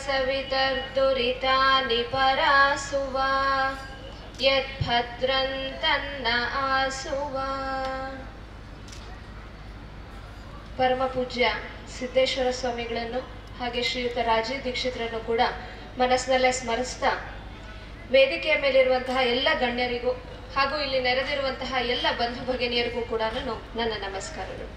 सवितर्दुरितानि परासुव यद्भद्रं तन्न आसुव. ಪರಮ ಪೂಜ್ಯ ಸಿದ್ದೇಶ್ವರ ಸ್ವಾಮಿಗಳನ್ನು ಹಾಗೆ ಶ್ರೀಯುತ ರಾಜೀವ್ ದೀಕ್ಷಿತರನ್ನು ಕೂಡ ಮನಸ್ಸಿನಲ್ಲೇ ಸ್ಮರಿಸ್ತಾ ವೇದಿಕೆಯ ಮೇಲಿರುವಂತಹ ಎಲ್ಲ ಗಣ್ಯರಿಗೂ ಹಾಗೂ ಇಲ್ಲಿ ನೆರೆದಿರುವಂತಹ ಎಲ್ಲ ಬಂಧು ಭಗಿನಿಯರಿಗೂ ಕೂಡ ನನ್ನ ನಮಸ್ಕಾರಗಳು.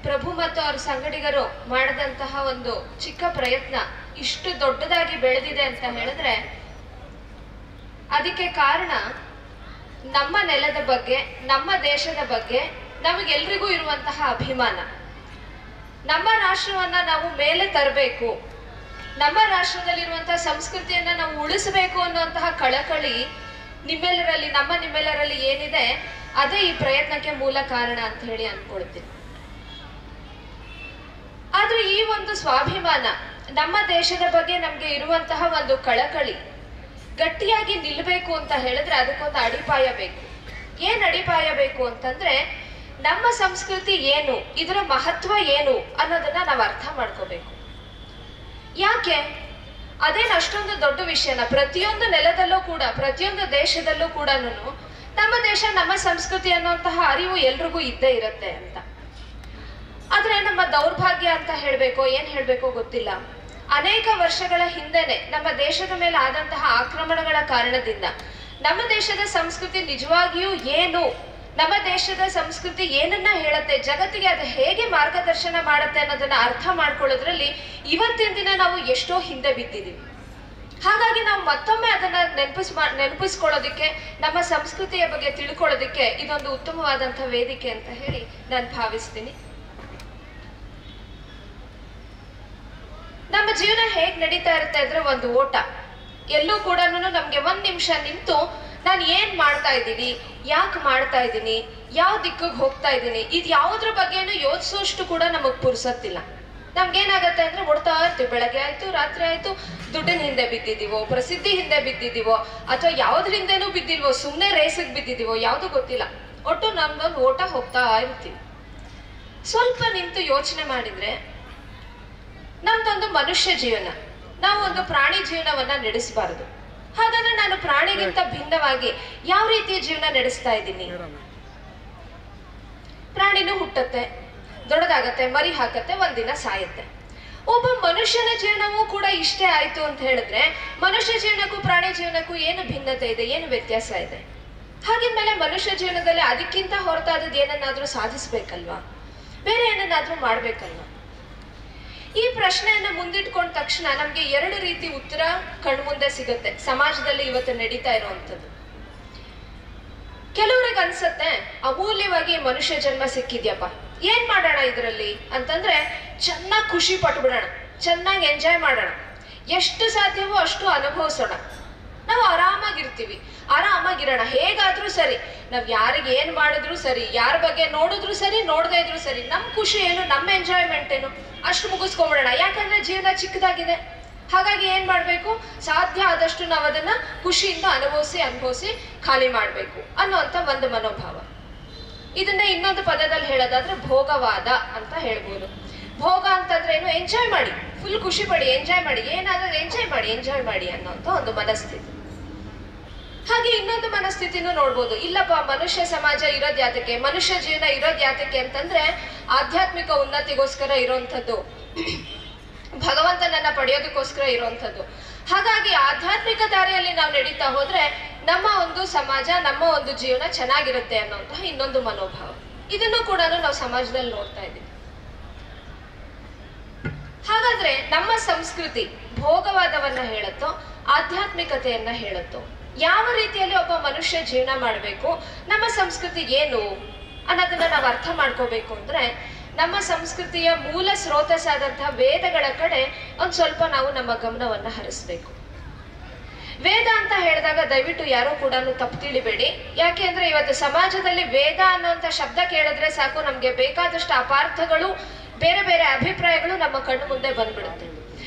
ಪ್ರಭು ಮತ್ತು ಅವರ ಸಂಗಡಿಗರು ಮಾಡಿದಂತಹ ಒಂದು ಚಿಕ್ಕ ಪ್ರಯತ್ನ ಇಷ್ಟು ದೊಡ್ಡದಾಗಿ ಬೆಳೆದಿದೆ ಅಂತ ಹೇಳಿದ್ರೆ ಅದಕ್ಕೆ ಕಾರಣ ನಮ್ಮ ನೆಲದ ಬಗ್ಗೆ, ನಮ್ಮ ದೇಶದ ಬಗ್ಗೆ ನಮಗೆಲ್ರಿಗೂ ಇರುವಂತಹ ಅಭಿಮಾನ. ನಮ್ಮ ರಾಷ್ಟ್ರವನ್ನ ನಾವು ಮೇಲೆ ತರಬೇಕು, ನಮ್ಮ ರಾಷ್ಟ್ರದಲ್ಲಿರುವಂತಹ ಸಂಸ್ಕೃತಿಯನ್ನ ನಾವು ಉಳಿಸಬೇಕು ಅನ್ನುವಂತಹ ಕಳಕಳಿ ನಿಮ್ಮೆಲ್ಲರಲ್ಲಿ ಏನಿದೆ ಅದೇ ಈ ಪ್ರಯತ್ನಕ್ಕೆ ಮೂಲ ಕಾರಣ ಅಂತ ಹೇಳಿ ಅನ್ಕೊಳ್ತೀನಿ. ಆದ್ರೆ ಈ ಒಂದು ಸ್ವಾಭಿಮಾನ, ನಮ್ಮ ದೇಶದ ಬಗ್ಗೆ ನಮ್ಗೆ ಇರುವಂತಹ ಒಂದು ಕಳಕಳಿ ಗಟ್ಟಿಯಾಗಿ ನಿಲ್ಲಬೇಕು ಅಂತ ಹೇಳಿದ್ರೆ ಅದಕ್ಕೊಂದು ಅಡಿಪಾಯ ಬೇಕು. ಏನ್ ಅಡಿಪಾಯ ಬೇಕು ಅಂತಂದ್ರೆ ನಮ್ಮ ಸಂಸ್ಕೃತಿ ಏನು, ಇದರ ಮಹತ್ವ ಏನು ಅನ್ನೋದನ್ನ ನಾವು ಅರ್ಥ ಮಾಡ್ಕೋಬೇಕು. ಯಾಕೆ ಅದೇನು ಅಷ್ಟೊಂದು ದೊಡ್ಡ ವಿಷಯನ? ಪ್ರತಿಯೊಂದು ನೆಲದಲ್ಲೂ ಕೂಡ, ಪ್ರತಿಯೊಂದು ದೇಶದಲ್ಲೂ ಕೂಡ ನಮ್ಮ ದೇಶ, ನಮ್ಮ ಸಂಸ್ಕೃತಿ ಅನ್ನುವಂತಹ ಅರಿವು ಎಲ್ರಿಗೂ ಇದ್ದೇ ಇರುತ್ತೆ ಅಂತ. ಆದ್ರೆ ನಮ್ಮ ದೌರ್ಭಾಗ್ಯ ಅಂತ ಹೇಳ್ಬೇಕೋ ಏನ್ ಹೇಳ್ಬೇಕೋ ಗೊತ್ತಿಲ್ಲ, ಅನೇಕ ವರ್ಷಗಳ ಹಿಂದೆನೆ ನಮ್ಮ ದೇಶದ ಮೇಲೆ ಆದಂತಹ ಆಕ್ರಮಣಗಳ ಕಾರಣದಿಂದ ನಮ್ಮ ದೇಶದ ಸಂಸ್ಕೃತಿ ನಿಜವಾಗಿಯೂ ಏನು, ನಮ್ಮ ದೇಶದ ಸಂಸ್ಕೃತಿ ಏನನ್ನ ಹೇಳುತ್ತೆ, ಜಗತ್ತಿಗೆ ಅದು ಹೇಗೆ ಮಾರ್ಗದರ್ಶನ ಮಾಡುತ್ತೆ ಅನ್ನೋದನ್ನ ಅರ್ಥ ಮಾಡ್ಕೊಳ್ಳೋದ್ರಲ್ಲಿ ಇವತ್ತಿನ ದಿನ ನಾವು ಎಷ್ಟೋ ಹಿಂದೆ ಬಿದ್ದಿದ್ದೀವಿ. ಹಾಗಾಗಿ ನಾವು ಮತ್ತೊಮ್ಮೆ ಅದನ್ನ ನೆನಪಿಸ್ಕೊಳ್ಳೋದಿಕ್ಕೆ, ನಮ್ಮ ಸಂಸ್ಕೃತಿಯ ಬಗ್ಗೆ ತಿಳ್ಕೊಳ್ಳೋದಿಕ್ಕೆ ಇದೊಂದು ಉತ್ತಮವಾದಂತಹ ವೇದಿಕೆ ಅಂತ ಹೇಳಿ ನಾನು ಭಾವಿಸ್ತೀನಿ. ನಮ್ಮ ಜೀವನ ಹೇಗ್ ನಡೀತಾ ಇರುತ್ತೆ ಅಂದ್ರೆ ಒಂದು ಓಟ. ಎಲ್ಲೂ ಕೂಡ ನಮ್ಗೆ ಒಂದ್ ನಿಮಿಷ ನಿಂತು ನಾನು ಏನ್ ಮಾಡ್ತಾ ಇದ್ದೀನಿ, ಯಾಕೆ ಮಾಡ್ತಾ ಇದ್ದೀನಿ, ಯಾವ ದಿಕ್ಕಿಗೆ ಹೋಗ್ತಾ ಇದ್ದೀನಿ, ಇದು ಯಾವುದ್ರ ಬಗ್ಗೆನೂ ಯೋಚಿಸೋಷ್ಟು ಕೂಡ ನಮಗ್ ಪುರ್ಸತ್ತಿಲ್ಲ. ನಮ್ಗೇನಾಗತ್ತೆ ಅಂದ್ರೆ ಓಡ್ತಾ ಇರ್ತೀವಿ. ಬೆಳಗ್ಗೆ ಆಯ್ತು, ರಾತ್ರಿ ಆಯ್ತು, ದುಡ್ಡಿನ ಹಿಂದೆ ಬಿದ್ದಿದ್ದೀವೋ, ಪ್ರಸಿದ್ಧಿ ಹಿಂದೆ ಬಿದ್ದಿದ್ದೀವೋ, ಅಥವಾ ಯಾವ್ದ್ರ ಹಿಂದೆನೂ ಬಿದ್ದಿಲ್ವೋ, ಸುಮ್ಮನೆ ರೇಸಿಗೆ ಬಿದ್ದಿದ್ದೀವೋ, ಯಾವ್ದು ಗೊತ್ತಿಲ್ಲ. ಒಟ್ಟು ನಮ್ದೊಂದು ಓಟ ಹೋಗ್ತಾ ಇರ್ತೀವಿ. ಸ್ವಲ್ಪ ನಿಂತು ಯೋಚನೆ ಮಾಡಿದ್ರೆ ನಮ್ದೊಂದು ಮನುಷ್ಯ ಜೀವನ, ನಾವು ಒಂದು ಪ್ರಾಣಿ ಜೀವನವನ್ನ ನಡೆಸಬಾರದು. ಹಾಗಾದ್ರೆ ನಾನು ಪ್ರಾಣಿಗಿಂತ ಭಿನ್ನವಾಗಿ ಯಾವ ರೀತಿಯ ಜೀವನ ನಡೆಸ್ತಾ ಇದ್ದೀನಿ? ಪ್ರಾಣಿನೂ ಹುಟ್ಟತ್ತೆ, ದೊಡ್ಡದಾಗತ್ತೆ, ಮರಿ ಹಾಕತ್ತೆ, ಒಂದಿನ ಸಾಯತ್ತೆ. ಒಬ್ಬ ಮನುಷ್ಯನ ಜೀವನವೂ ಕೂಡ ಇಷ್ಟೇ ಆಯ್ತು ಅಂತ ಹೇಳಿದ್ರೆ ಮನುಷ್ಯ ಜೀವನಕ್ಕೂ ಪ್ರಾಣಿ ಜೀವನಕ್ಕೂ ಏನು ಭಿನ್ನತೆ ಇದೆ, ಏನು ವ್ಯತ್ಯಾಸ ಇದೆ? ಹಾಗಿದ್ಮೇಲೆ ಮನುಷ್ಯ ಜೀವನದಲ್ಲಿ ಅದಕ್ಕಿಂತ ಹೊರತಾದದ್ದು ಏನನ್ನಾದ್ರೂ ಸಾಧಿಸ್ಬೇಕಲ್ವಾ, ಬೇರೆ ಏನನ್ನಾದ್ರೂ ಮಾಡ್ಬೇಕಲ್ವಾ? ಈ ಪ್ರಶ್ನೆಯನ್ನ ಮುಂದಿಟ್ಕೊಂಡ ತಕ್ಷಣ ನಮ್ಗೆ ಎರಡು ರೀತಿ ಉತ್ತರ ಕಣ್ಮುಂದೆ ಸಿಗುತ್ತೆ ಸಮಾಜದಲ್ಲಿ ಇವತ್ತು ನಡೀತಾ ಇರುವಂತದ್ದು. ಕೆಲವ್ರಿಗೆ ಅನ್ಸತ್ತೆ ಅಮೂಲ್ಯವಾಗಿ ಮನುಷ್ಯ ಜನ್ಮ ಸಿಕ್ಕಿದ್ಯಪ್ಪ, ಏನ್ ಮಾಡೋಣ ಇದರಲ್ಲಿ ಅಂತಂದ್ರೆ ಚೆನ್ನಾಗಿ ಖುಷಿ ಪಟ್ಬಿಡೋಣ, ಚೆನ್ನಾಗಿ ಎಂಜಾಯ್ ಮಾಡೋಣ, ಎಷ್ಟು ಸಾಧ್ಯವೋ ಅಷ್ಟು ಅನುಭವಿಸೋಣ, ನಾವು ಆರಾಮಾಗಿರ್ತೀವಿ, ಆರಾಮಾಗಿರೋಣ, ಹೇಗಾದ್ರೂ ಸರಿ, ನಾವ್ ಯಾರಿಗೆ ಏನ್ ಮಾಡಿದ್ರು ಸರಿ, ಯಾರ ಬಗ್ಗೆ ನೋಡಿದ್ರು ಸರಿ, ನೋಡದೇ ಇದ್ರು ಸರಿ, ನಮ್ ಖುಷಿ ಏನು, ನಮ್ಮ ಎಂಜಾಯ್ಮೆಂಟ್ ಏನು, ಅಷ್ಟು ಮುಗಿಸ್ಕೊಂಡ್ಬಿಡೋಣ. ಯಾಕಂದ್ರೆ ಜೀವನ ಚಿಕ್ಕದಾಗಿದೆ. ಹಾಗಾಗಿ ಏನ್ ಮಾಡ್ಬೇಕು, ಸಾಧ್ಯ ಆದಷ್ಟು ನಾವು ಅದನ್ನ ಖುಷಿಯಿಂದ ಅನುಭವಿಸಿ ಖಾಲಿ ಮಾಡ್ಬೇಕು ಅನ್ನುವಂತ ಒಂದು ಮನೋಭಾವ. ಇದನ್ನ ಇನ್ನೊಂದು ಪದದಲ್ಲಿ ಹೇಳೋದಾದ್ರೆ ಭೋಗವಾದ ಅಂತ ಹೇಳ್ಬೋದು. ಭೋಗ ಅಂತಂದ್ರೆ ಏನು? ಎಂಜಾಯ್ ಮಾಡಿ, ಫುಲ್ ಖುಷಿ ಪಡಿ, ಎಂಜಾಯ್ ಮಾಡಿ, ಏನಾದ್ರೂ ಎಂಜಾಯ್ ಮಾಡಿ ಅನ್ನೋಂಥ ಒಂದು ಮನಸ್ಥಿತಿ. ಹಾಗೆ ಇನ್ನೊಂದು ಮನಸ್ಥಿತಿನೂ ನೋಡ್ಬೋದು. ಇಲ್ಲಪ್ಪ, ಮನುಷ್ಯ ಸಮಾಜ ಇರೋದ್ ಯಾತಕ್ಕೆ, ಮನುಷ್ಯ ಜೀವನ ಇರೋದ್ ಯಾತಕ್ಕೆ ಅಂತಂದ್ರೆ ಆಧ್ಯಾತ್ಮಿಕ ಉನ್ನತಿಗೋಸ್ಕರ ಇರೋಂಥದ್ದು, ಭಗವಂತನನ್ನ ಪಡೆಯೋದಕ್ಕೋಸ್ಕರ ಇರುವಂಥದ್ದು. ಹಾಗಾಗಿ ಆಧ್ಯಾತ್ಮಿಕ ದಾರಿಯಲ್ಲಿ ನಾವು ನಡೀತಾ ಹೋದ್ರೆ ನಮ್ಮ ಒಂದು ಸಮಾಜ, ನಮ್ಮ ಒಂದು ಜೀವನ ಚೆನ್ನಾಗಿರುತ್ತೆ ಅನ್ನೋಂತಹ ಇನ್ನೊಂದು ಮನೋಭಾವ. ಇದನ್ನು ಕೂಡ ನಾವು ಸಮಾಜದಲ್ಲಿ ನೋಡ್ತಾ ಇದ್ದೀವಿ. ಹಾಗಾದ್ರೆ ನಮ್ಮ ಸಂಸ್ಕೃತಿ ಭೋಗವಾದವನ್ನ ಹೇಳುತ್ತೋ, ಆಧ್ಯಾತ್ಮಿಕತೆಯನ್ನ ಹೇಳುತ್ತೋ, ಯಾವ ರೀತಿಯಲ್ಲಿ ಒಬ್ಬ ಮನುಷ್ಯ ಜೀವನ ಮಾಡಬೇಕು, ನಮ್ಮ ಸಂಸ್ಕೃತಿ ಏನು ಅನ್ನೋದನ್ನ ನಾವು ಅರ್ಥ ಮಾಡ್ಕೋಬೇಕು ಅಂದ್ರೆ ನಮ್ಮ ಸಂಸ್ಕೃತಿಯ ಮೂಲ ಸ್ರೋತಸ್ಸಾದಂತಹ ವೇದಗಳ ಕಡೆ ಒಂದ್ ಸ್ವಲ್ಪ ನಾವು ನಮ್ಮ ಗಮನವನ್ನ ಹರಿಸ್ಬೇಕು. ವೇದ ಅಂತ ಹೇಳಿದಾಗ ದಯವಿಟ್ಟು ಯಾರು ಕೂಡ ತಪ್ಪು ತಿಳಿಬೇಡಿ. ಯಾಕೆ ಅಂದ್ರೆ ಇವತ್ತು ಸಮಾಜದಲ್ಲಿ ವೇದ ಅನ್ನುವಂಥ ಶಬ್ದ ಕೇಳಿದ್ರೆ ಸಾಕು, ನಮ್ಗೆ ಬೇಕಾದಷ್ಟು ಅಪಾರ್ಥಗಳು, ಬೇರೆ ಬೇರೆ ಅಭಿಪ್ರಾಯಗಳು ನಮ್ಮ ಕಣ್ಣು ಮುಂದೆ ಬಂದ್ಬಿಡುತ್ತೆ.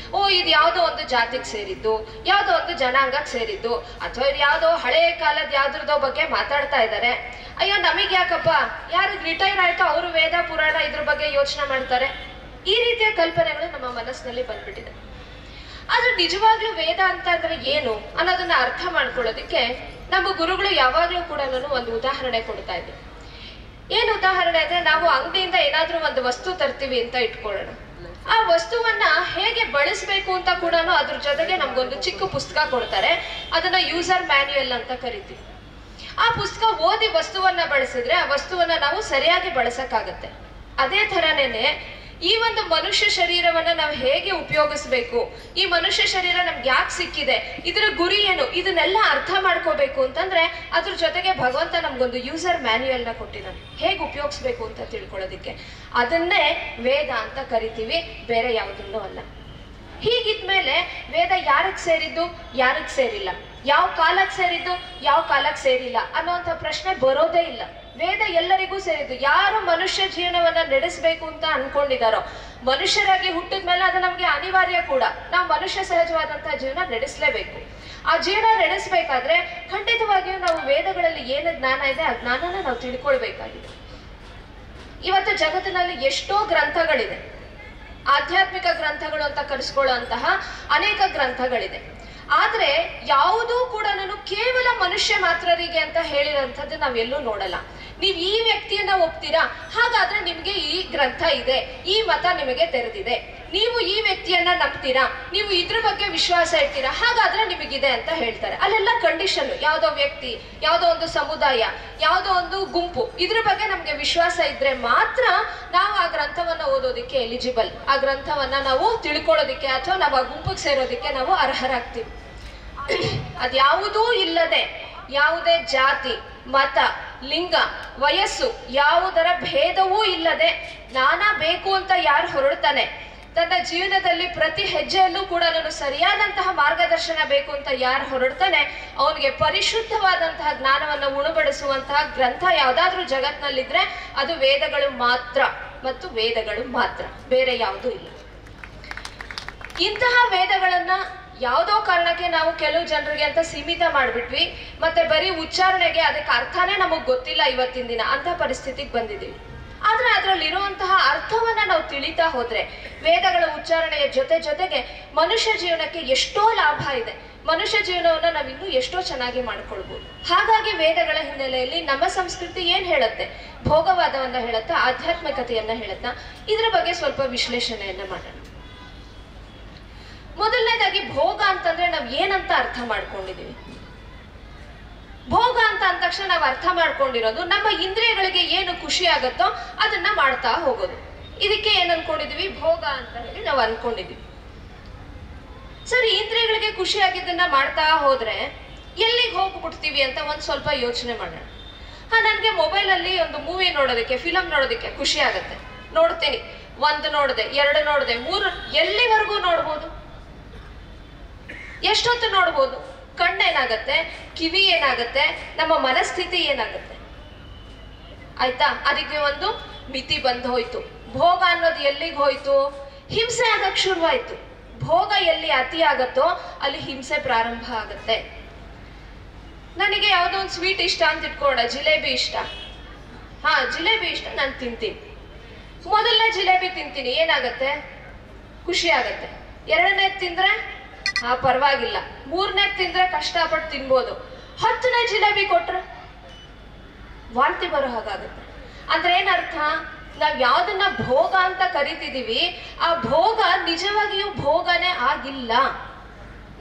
ಇದು ಯಾವುದೋ ಒಂದು ಜಾತಿಗೆ ಸೇರಿದ್ದು, ಯಾವುದೋ ಒಂದು ಜನಾಂಗಕ್ಕೆ ಸೇರಿದ್ದು, ಅಥವಾ ಯಾವುದೋ ಹಳೆಯ ಕಾಲದ ಯಾವ್ದ್ರದೋ ಬಗ್ಗೆ ಮಾತಾಡ್ತಾ ಇದ್ದಾರೆ. ಅಯ್ಯೋ ನಮಗೆ ಯಾಕಪ್ಪ, ಯಾರಿಗೆ ರಿಟೈರ್ ಆಯ್ತೋ ಅವರು ವೇದ ಪುರಾಣ ಇದ್ರ ಬಗ್ಗೆ ಯೋಚನೆ ಮಾಡ್ತಾರೆ. ಈ ರೀತಿಯ ಕಲ್ಪನೆಗಳು ನಮ್ಮ ಮನಸ್ಸಿನಲ್ಲಿ ಬಂದ್ಬಿಟ್ಟಿದೆ. ಆದ್ರೆ ನಿಜವಾಗ್ಲೂ ವೇದ ಅಂತ ಅಂದ್ರೆ ಏನು ಅನ್ನೋದನ್ನ ಅರ್ಥ ಮಾಡ್ಕೊಳ್ಳೋದಕ್ಕೆ ನಮ್ಮ ಗುರುಗಳು ಯಾವಾಗ್ಲೂ ಕೂಡ ಒಂದು ಉದಾಹರಣೆ ಕೊಡ್ತಾ ಇದ್ರು. ಏನು ಉದಾಹರಣೆ ಅಂದ್ರೆ, ನಾವು ಅಂಗಡಿಯಿಂದ ಏನಾದ್ರೂ ಒಂದು ವಸ್ತು ತರ್ತೀವಿ ಅಂತ ಇಟ್ಕೊಳ್ಳೋಣ. ಆ ವಸ್ತುವನ್ನ ಹೇಗೆ ಬಳಸಬೇಕು ಅಂತ ಕೂಡ ಅದ್ರ ಜೊತೆಗೆ ನಮ್ಗೊಂದು ಚಿಕ್ಕ ಪುಸ್ತಕ ಕೊಡ್ತಾರೆ. ಅದನ್ನ ಯೂಸರ್ ಮ್ಯಾನ್ಯುಯಲ್ ಅಂತ ಕರಿತೀವಿ. ಆ ಪುಸ್ತಕ ಓದಿ ವಸ್ತುವನ್ನ ಬಳಸಿದ್ರೆ ಆ ವಸ್ತುವನ್ನ ನಾವು ಸರಿಯಾಗಿ ಬಳಸಕ್ಕಾಗತ್ತೆ. ಅದೇ ತರನೇನೆ ಈ ಒಂದು ಮನುಷ್ಯ ಶರೀರವನ್ನ ನಾವು ಹೇಗೆ ಉಪಯೋಗಿಸ್ಬೇಕು, ಈ ಮನುಷ್ಯ ಶರೀರ ನಮ್ಗೆ ಯಾಕೆ ಸಿಕ್ಕಿದೆ, ಇದರ ಗುರಿ ಏನು, ಇದನ್ನೆಲ್ಲ ಅರ್ಥ ಮಾಡ್ಕೋಬೇಕು ಅಂತಂದ್ರೆ ಅದ್ರ ಜೊತೆಗೆ ಭಗವಂತ ನಮ್ಗೊಂದು ಯೂಸರ್ ಮ್ಯಾನ್ಯುಯಲ್ ನ ಕೊಟ್ಟಿದ್ದಾನೆ, ಹೇಗೆ ಉಪಯೋಗಿಸ್ಬೇಕು ಅಂತ ತಿಳ್ಕೊಳ್ಳೋದಿಕ್ಕೆ. ಅದನ್ನೇ ವೇದ ಅಂತ ಕರಿತೀವಿ, ಬೇರೆ ಯಾವುದನ್ನೂ ಅಲ್ಲ. ಹೀಗಿದ್ಮೇಲೆ ವೇದ ಯಾರಿಗೆ ಸೇರಿದ್ದು, ಯಾರಿಗೆ ಸೇರಿಲ್ಲ, ಯಾವ ಕಾಲಕ್ಕೆ ಸೇರಿದ್ದು, ಯಾವ ಕಾಲಕ್ಕೆ ಸೇರಿಲ್ಲ ಅನ್ನೋಂಥ ಪ್ರಶ್ನೆ ಬರೋದೇ ಇಲ್ಲ. ವೇದ ಎಲ್ಲರಿಗೂ ಸೇರಿದ್ದು. ಯಾರು ಮನುಷ್ಯ ಜೀವನವನ್ನ ನಡೆಸಬೇಕು ಅಂತ ಅನ್ಕೊಂಡಿದಾರೋ, ಮನುಷ್ಯರಾಗಿ ಹುಟ್ಟಿದ ಮೇಲೆ ಅದು ನಮ್ಗೆ ಅನಿವಾರ್ಯ ಕೂಡ. ನಾವು ಮನುಷ್ಯ ಸಹಜವಾದಂತಹ ಜೀವನ ನಡೆಸಲೇಬೇಕು. ಆ ಜೀವನ ನಡೆಸಬೇಕಾದ್ರೆ ಖಂಡಿತವಾಗಿಯೂ ನಾವು ವೇದಗಳಲ್ಲಿ ಏನು ಜ್ಞಾನ ಇದೆ ಆ ಜ್ಞಾನನ ನಾವು ತಿಳ್ಕೊಳ್ಬೇಕಾಗಿದೆ. ಇವತ್ತು ಜಗತ್ತಿನಲ್ಲಿ ಎಷ್ಟೋ ಗ್ರಂಥಗಳಿದೆ, ಆಧ್ಯಾತ್ಮಿಕ ಗ್ರಂಥಗಳು ಅಂತ ಕರೆಸ್ಕೊಳ್ಳೋ ಅಂತಹ ಅನೇಕ ಗ್ರಂಥಗಳಿದೆ. ಆದ್ರೆ ಯಾವುದೂ ಕೂಡ ನಾನು ಕೇವಲ ಮನುಷ್ಯ ಮಾತ್ರರಿಗೆ ಅಂತ ಹೇಳಿರೋಂಥದ್ದು ನಾವೆಲ್ಲೂ ನೋಡಲ್ಲ. ನೀವು ಈ ವ್ಯಕ್ತಿಯನ್ನ ಒಪ್ತೀರಾ, ಹಾಗಾದ್ರೆ ನಿಮ್ಗೆ ಈ ಗ್ರಂಥ ಇದೆ, ಈ ಮತ ನಿಮಗೆ ತೆರೆದಿದೆ. ನೀವು ಈ ವ್ಯಕ್ತಿಯನ್ನ ನಂಬ್ತೀರಾ, ನೀವು ಇದ್ರ ಬಗ್ಗೆ ವಿಶ್ವಾಸ ಇಡ್ತೀರಾ, ಹಾಗಾದ್ರೆ ನಿಮಗಿದೆ ಅಂತ ಹೇಳ್ತಾರೆ. ಅಲ್ಲೆಲ್ಲ ಕಂಡೀಷನ್, ಯಾವುದೋ ವ್ಯಕ್ತಿ, ಯಾವುದೋ ಒಂದು ಸಮುದಾಯ, ಯಾವುದೋ ಒಂದು ಗುಂಪು, ಇದ್ರ ಬಗ್ಗೆ ನಮ್ಗೆ ವಿಶ್ವಾಸ ಇದ್ರೆ ಮಾತ್ರ ನಾವು ಆ ಗ್ರಂಥವನ್ನ ಓದೋದಿಕ್ಕೆ ಎಲಿಜಿಬಲ್, ಆ ಗ್ರಂಥವನ್ನ ನಾವು ತಿಳ್ಕೊಳ್ಳೋದಿಕ್ಕೆ ಅಥವಾ ನಾವು ಆ ಗುಂಪಿಗೆ ಸೇರೋದಿಕ್ಕೆ ನಾವು ಅರ್ಹರಾಗ್ತೀವಿ. ಅದ್ಯಾವುದೂ ಇಲ್ಲದೆ, ಯಾವುದೇ ಜಾತಿ, ಮತ, ಲಿಂಗ, ವಯಸ್ಸು ಯಾವುದರ ಭೇದವೂ ಇಲ್ಲದೆ ನಾನಾ ಬೇಕು ಅಂತ ಯಾರು ಹೊರಡ್ತಾನೆ, ತನ್ನ ಜೀವನದಲ್ಲಿ ಪ್ರತಿ ಹೆಜ್ಜೆಯಲ್ಲೂ ಕೂಡ ನಾನು ಸರಿಯಾದಂತಹ ಮಾರ್ಗದರ್ಶನ ಬೇಕು ಅಂತ ಯಾರು ಹೊರಡ್ತಾನೆ, ಅವನಿಗೆ ಪರಿಶುದ್ಧವಾದಂತಹ ಜ್ಞಾನವನ್ನು ಉಣಬಡಿಸುವಂತಹ ಗ್ರಂಥ ಯಾವ್ದಾದ್ರೂ ಜಗತ್ನಲ್ಲಿದ್ರೆ ಅದು ವೇದಗಳು ಮಾತ್ರ ಮತ್ತು ವೇದಗಳು ಮಾತ್ರ, ಬೇರೆ ಯಾವುದೂ ಇಲ್ಲ. ಇಂತಹ ವೇದಗಳನ್ನ ಯಾವುದೋ ಕಾರಣಕ್ಕೆ ನಾವು ಕೆಲವು ಜನರಿಗೆ ಅಂತ ಸೀಮಿತ ಮಾಡ್ಬಿಟ್ವಿ, ಮತ್ತೆ ಬರೀ ಉಚ್ಚಾರಣೆಗೆ ಅದಕ್ಕೆ ಅರ್ಥನೇ ನಮಗ್ ಗೊತ್ತಿಲ್ಲ ಇವತ್ತಿನ ದಿನ ಅಂತ ಪರಿಸ್ಥಿತಿಗೆ ಬಂದಿದ್ದೀವಿ. ಆದ್ರೆ ಅದರಲ್ಲಿರುವಂತಹ ಅರ್ಥವನ್ನ ನಾವು ತಿಳಿತಾ ಹೋದ್ರೆ ವೇದಗಳ ಉಚ್ಚಾರಣೆಯ ಜೊತೆಗೆ ಮನುಷ್ಯ ಜೀವನಕ್ಕೆ ಎಷ್ಟೋ ಲಾಭ ಇದೆ, ಮನುಷ್ಯ ಜೀವನವನ್ನ ನಾವು ಇನ್ನೂ ಎಷ್ಟೋ ಚೆನ್ನಾಗಿ ಮಾಡ್ಕೊಳ್ಬಹುದು. ಹಾಗಾಗಿ ವೇದಗಳ ಹಿನ್ನೆಲೆಯಲ್ಲಿ ನಮ್ಮ ಸಂಸ್ಕೃತಿ ಏನ್ ಹೇಳುತ್ತೆ, ಭೋಗವಾದವನ್ನ ಹೇಳುತ್ತಾ, ಆಧ್ಯಾತ್ಮಿಕತೆಯನ್ನ ಹೇಳುತ್ತಾ, ಇದ್ರ ಬಗ್ಗೆ ಸ್ವಲ್ಪ ವಿಶ್ಲೇಷಣೆಯನ್ನ ಮಾಡೋಣ. ಮೊದಲನೇದಾಗಿ ಭೋಗ ಅಂತಂದ್ರೆ ನಾವ್ ಏನಂತ ಅರ್ಥ ಮಾಡ್ಕೊಂಡಿದೀವಿ. ಭೋಗ ಅಂತ ಅಂದ ತಕ್ಷಣ ನಾವು ಅರ್ಥ ಮಾಡ್ಕೊಂಡಿರೋದು ನಮ್ಮ ಇಂದ್ರಿಯಗಳಿಗೆ ಏನು ಖುಷಿ ಆಗತ್ತೋ ಅದನ್ನ ಮಾಡ್ತಾ ಹೋಗೋದು. ಇದಕ್ಕೆ ಏನ್ ಅನ್ಕೊಂಡಿದೀವಿ, ಭೋಗ ಅಂತ ಹೇಳಿ ನಾವು ಅನ್ಕೊಂಡಿದೀವಿ. ಸರಿ, ಇಂದ್ರಿಯಗಳಿಗೆ ಖುಷಿ ಆಗಿದ್ದನ್ನ ಮಾಡ್ತಾ ಹೋದ್ರೆ ಎಲ್ಲಿಗೆ ಹೋಗ್ಬಿಡ್ತೀವಿ ಅಂತ ಒಂದ್ ಸ್ವಲ್ಪ ಯೋಚನೆ ಮಾಡೋಣ. ನನ್ಗೆ ಮೊಬೈಲ್ ಅಲ್ಲಿ ಒಂದು ಮೂವಿ ನೋಡೋದಕ್ಕೆ, ಫಿಲಂ ನೋಡೋದಕ್ಕೆ ಖುಷಿ ಆಗತ್ತೆ, ನೋಡ್ತೀನಿ. ಒಂದು ನೋಡಿದೆ, ಎರಡು ನೋಡಿದೆ, ಮೂರು, ಎಲ್ಲಿವರೆಗೂ ನೋಡ್ಬೋದು, ಎಷ್ಟೊತ್ತು ನೋಡ್ಬೋದು. ಕಣ್ಣೇನಾಗತ್ತೆ, ಕಿವಿ ಏನಾಗತ್ತೆ, ನಮ್ಮ ಮನಸ್ಥಿತಿ ಏನಾಗತ್ತೆ, ಆಯ್ತಾ? ಅದಕ್ಕೆ ಒಂದು ಮಿತಿ ಬಂದು ಹೋಯ್ತು. ಭೋಗ ಅನ್ನೋದು ಎಲ್ಲಿಗೆ ಹೋಯ್ತು, ಹಿಂಸೆ ಆಗಕ್ ಶುರುವಾಯ್ತು. ಭೋಗ ಎಲ್ಲಿ ಅತಿ ಆಗತ್ತೋ ಅಲ್ಲಿ ಹಿಂಸೆ ಪ್ರಾರಂಭ ಆಗತ್ತೆ. ನನಗೆ ಯಾವುದೋ ಒಂದು ಸ್ವೀಟ್ ಇಷ್ಟ ಅಂತ ಇಟ್ಕೊಳ್ಳೋಣ, ಜಿಲೇಬಿ ಇಷ್ಟ. ಜಿಲೇಬಿ ಇಷ್ಟ, ನಾನು ತಿಂತೀನಿ. ಮೊದಲನೇ ಜಿಲೇಬಿ ತಿಂತೀನಿ, ಏನಾಗತ್ತೆ, ಖುಷಿ ಆಗತ್ತೆ. ಎರಡನೇ ತಿಂದ್ರೆ ಪರವಾಗಿಲ್ಲ, ಮೂರನೇ ತಿಂದ್ರೆ ಕಷ್ಟಪಟ್ಟು ತಿನ್ಬೋದು. 10ನೇ ಜಿಲೇಬಿ ಕೊಟ್ರೆ ವಾಂತಿ ಬರೋ ಹಾಗಾಗುತ್ತೆ. ಅಂದ್ರೆ ಏನರ್ಥ, ನಾವ್ ಯಾವ್ದನ್ನ ಭೋಗ ಅಂತ ಕರಿತಿದೀವಿ ಆ ಭೋಗ ನಿಜವಾಗಿಯೂ ಭೋಗನೇ ಆಗಿಲ್ಲ.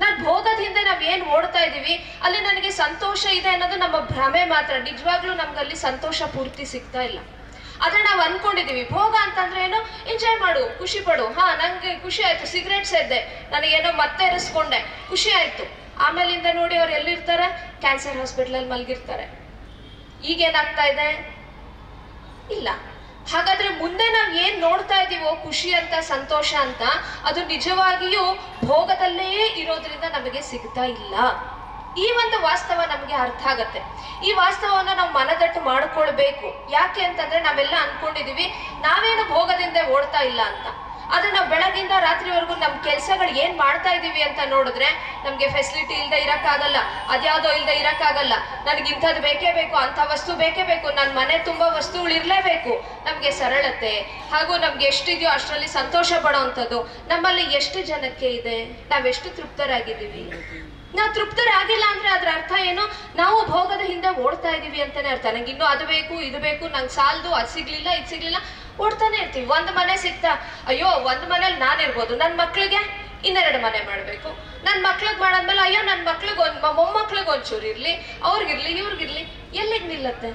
ನಾನ್ ಭೋಗದ ಹಿಂದೆ ನಾವ್ ಏನ್ ಓಡ್ತಾ ಇದೀವಿ, ಅಲ್ಲಿ ನನಗೆ ಸಂತೋಷ ಇದೆ ಅನ್ನೋದು ನಮ್ಮ ಭ್ರಮೆ ಮಾತ್ರ. ನಿಜವಾಗ್ಲೂ ನಮ್ಗಲ್ಲಿ ಸಂತೋಷ ಪೂರ್ತಿ ಸಿಗ್ತಾ ಇಲ್ಲ. ಆದ್ರೆ ನಾವು ಅನ್ಕೊಂಡಿದೀವಿ ಭೋಗ ಅಂತಂದ್ರೆ ಏನು, ಎಂಜಾಯ್ ಮಾಡು, ಖುಷಿ ಪಡು. ನಂಗೆ ಖುಷಿ ಆಯ್ತು, ಸಿಗರೇಟ್ ಸೇದ್ದೆ, ನನಗೇನೋ ಮತ್ತೆ ಇರಿಸ್ಕೊಂಡೆ, ಖುಷಿ ಆಯ್ತು. ಆಮೇಲಿಂದ ನೋಡಿ ಅವ್ರು ಎಲ್ಲಿರ್ತಾರೆ, ಕ್ಯಾನ್ಸರ್ ಹಾಸ್ಪಿಟಲ್ ಅಲ್ಲಿ ಮಲ್ಗಿರ್ತಾರೆ. ಈಗೇನಾಗ್ತಾ ಇದೆ, ಇಲ್ಲ. ಹಾಗಾದ್ರೆ ಮುಂದೆ ನಾವ್ ಏನ್ ನೋಡ್ತಾ ಇದೀವೋ ಖುಷಿ ಅಂತ, ಸಂತೋಷ ಅಂತ, ಅದು ನಿಜವಾಗಿಯೂ ಭೋಗದಲ್ಲೇ ಇರೋದ್ರಿಂದ ನಮಗೆ ಸಿಗ್ತಾ ಇಲ್ಲ. ಈ ಒಂದು ವಾಸ್ತವ ನಮಗೆ ಅರ್ಥ ಆಗತ್ತೆ. ಈ ವಾಸ್ತವವನ್ನ ನಾವು ಮನದಟ್ಟು ಮಾಡ್ಕೊಳ್ಬೇಕು. ಯಾಕೆ ಅಂತಂದ್ರೆ ನಾವೆಲ್ಲ ಅನ್ಕೊಂಡಿದೀವಿ ನಾವೇನು ಭೋಗದಿಂದ ಓಡ್ತಾ ಇಲ್ಲ ಅಂತ. ಆದ್ರೆ ನಾವು ಬೆಳಗಿಂದ ರಾತ್ರಿವರೆಗೂ ನಮ್ಮ ಕೆಲಸಗಳು ಏನ್ ಮಾಡ್ತಾ ಇದೀವಿ ಅಂತ ನೋಡಿದ್ರೆ ನಮ್ಗೆ ಫೆಸಿಲಿಟಿ ಇಲ್ಲದೆ ಇರಕ್ಕಾಗಲ್ಲ, ಅದ್ಯಾವುದೋ ಇಲ್ಲದೆ ಇರಕ್ಕಾಗಲ್ಲ. ನನಗೆ ಇಂಥದ್ದು ಬೇಕೇ ಬೇಕು, ಅಂಥ ವಸ್ತು ಬೇಕೇ ಬೇಕು, ನನ್ನ ಮನೆ ತುಂಬಾ ವಸ್ತುಗಳು ಇರಲೇಬೇಕು. ನಮ್ಗೆ ಸರಳತೆ ಹಾಗೂ ನಮ್ಗೆ ಎಷ್ಟಿದೆಯೋ ಅಷ್ಟರಲ್ಲಿ ಸಂತೋಷ ಪಡೋವಂಥದ್ದು ನಮ್ಮಲ್ಲಿ ಎಷ್ಟು ಜನಕ್ಕೆ ಇದೆ? ನಾವೆಷ್ಟು ತೃಪ್ತರಾಗಿದ್ದೀವಿ? ನಾವು ತೃಪ್ತರಾಗಿಲ್ಲ ಅಂದ್ರೆ ಅದ್ರ ಅರ್ಥ ಏನು? ನಾವು ಭೋಗದ ಹಿಂದೆ ಓಡ್ತಾ ಇದೀವಿ ಅಂತಾನೆ ಅರ್ಥ. ನಂಗೆ ಇನ್ನೂ ಅದು ಬೇಕು, ಇದು ಬೇಕು, ನಂಗೆ ಸಾಲದು, ಅದು ಸಿಗ್ಲಿಲ್ಲ, ಇದು ಸಿಗ್ಲಿಲ್ಲ, ಓಡ್ತಾನೆ ಇರ್ತೀವಿ. ಒಂದು ಮನೆ ಸಿಗ್ತಾ, ಅಯ್ಯೋ ಒಂದು ಮನೇಲಿ ನಾನಿರ್ಬೋದು, ನನ್ನ ಮಕ್ಳಿಗೆ ಇನ್ನೆರಡು ಮನೆ ಮಾಡ್ಬೇಕು, ನನ್ನ ಮಕ್ಳಿಗೆ ಮಾಡಾದ್ಮೇಲೆ ಅಯ್ಯೋ ನನ್ನ ಮಕ್ಳಿಗೆ ಮೊಮ್ಮಕ್ಳಿಗೆ ಒಂಚೂರು ಇರ್ಲಿ, ಅವ್ರಿಗಿರ್ಲಿ, ಇವ್ರಿಗಿರ್ಲಿ. ಎಲ್ಲಿಗೆ ನಿಲ್ಲತ್ತೆ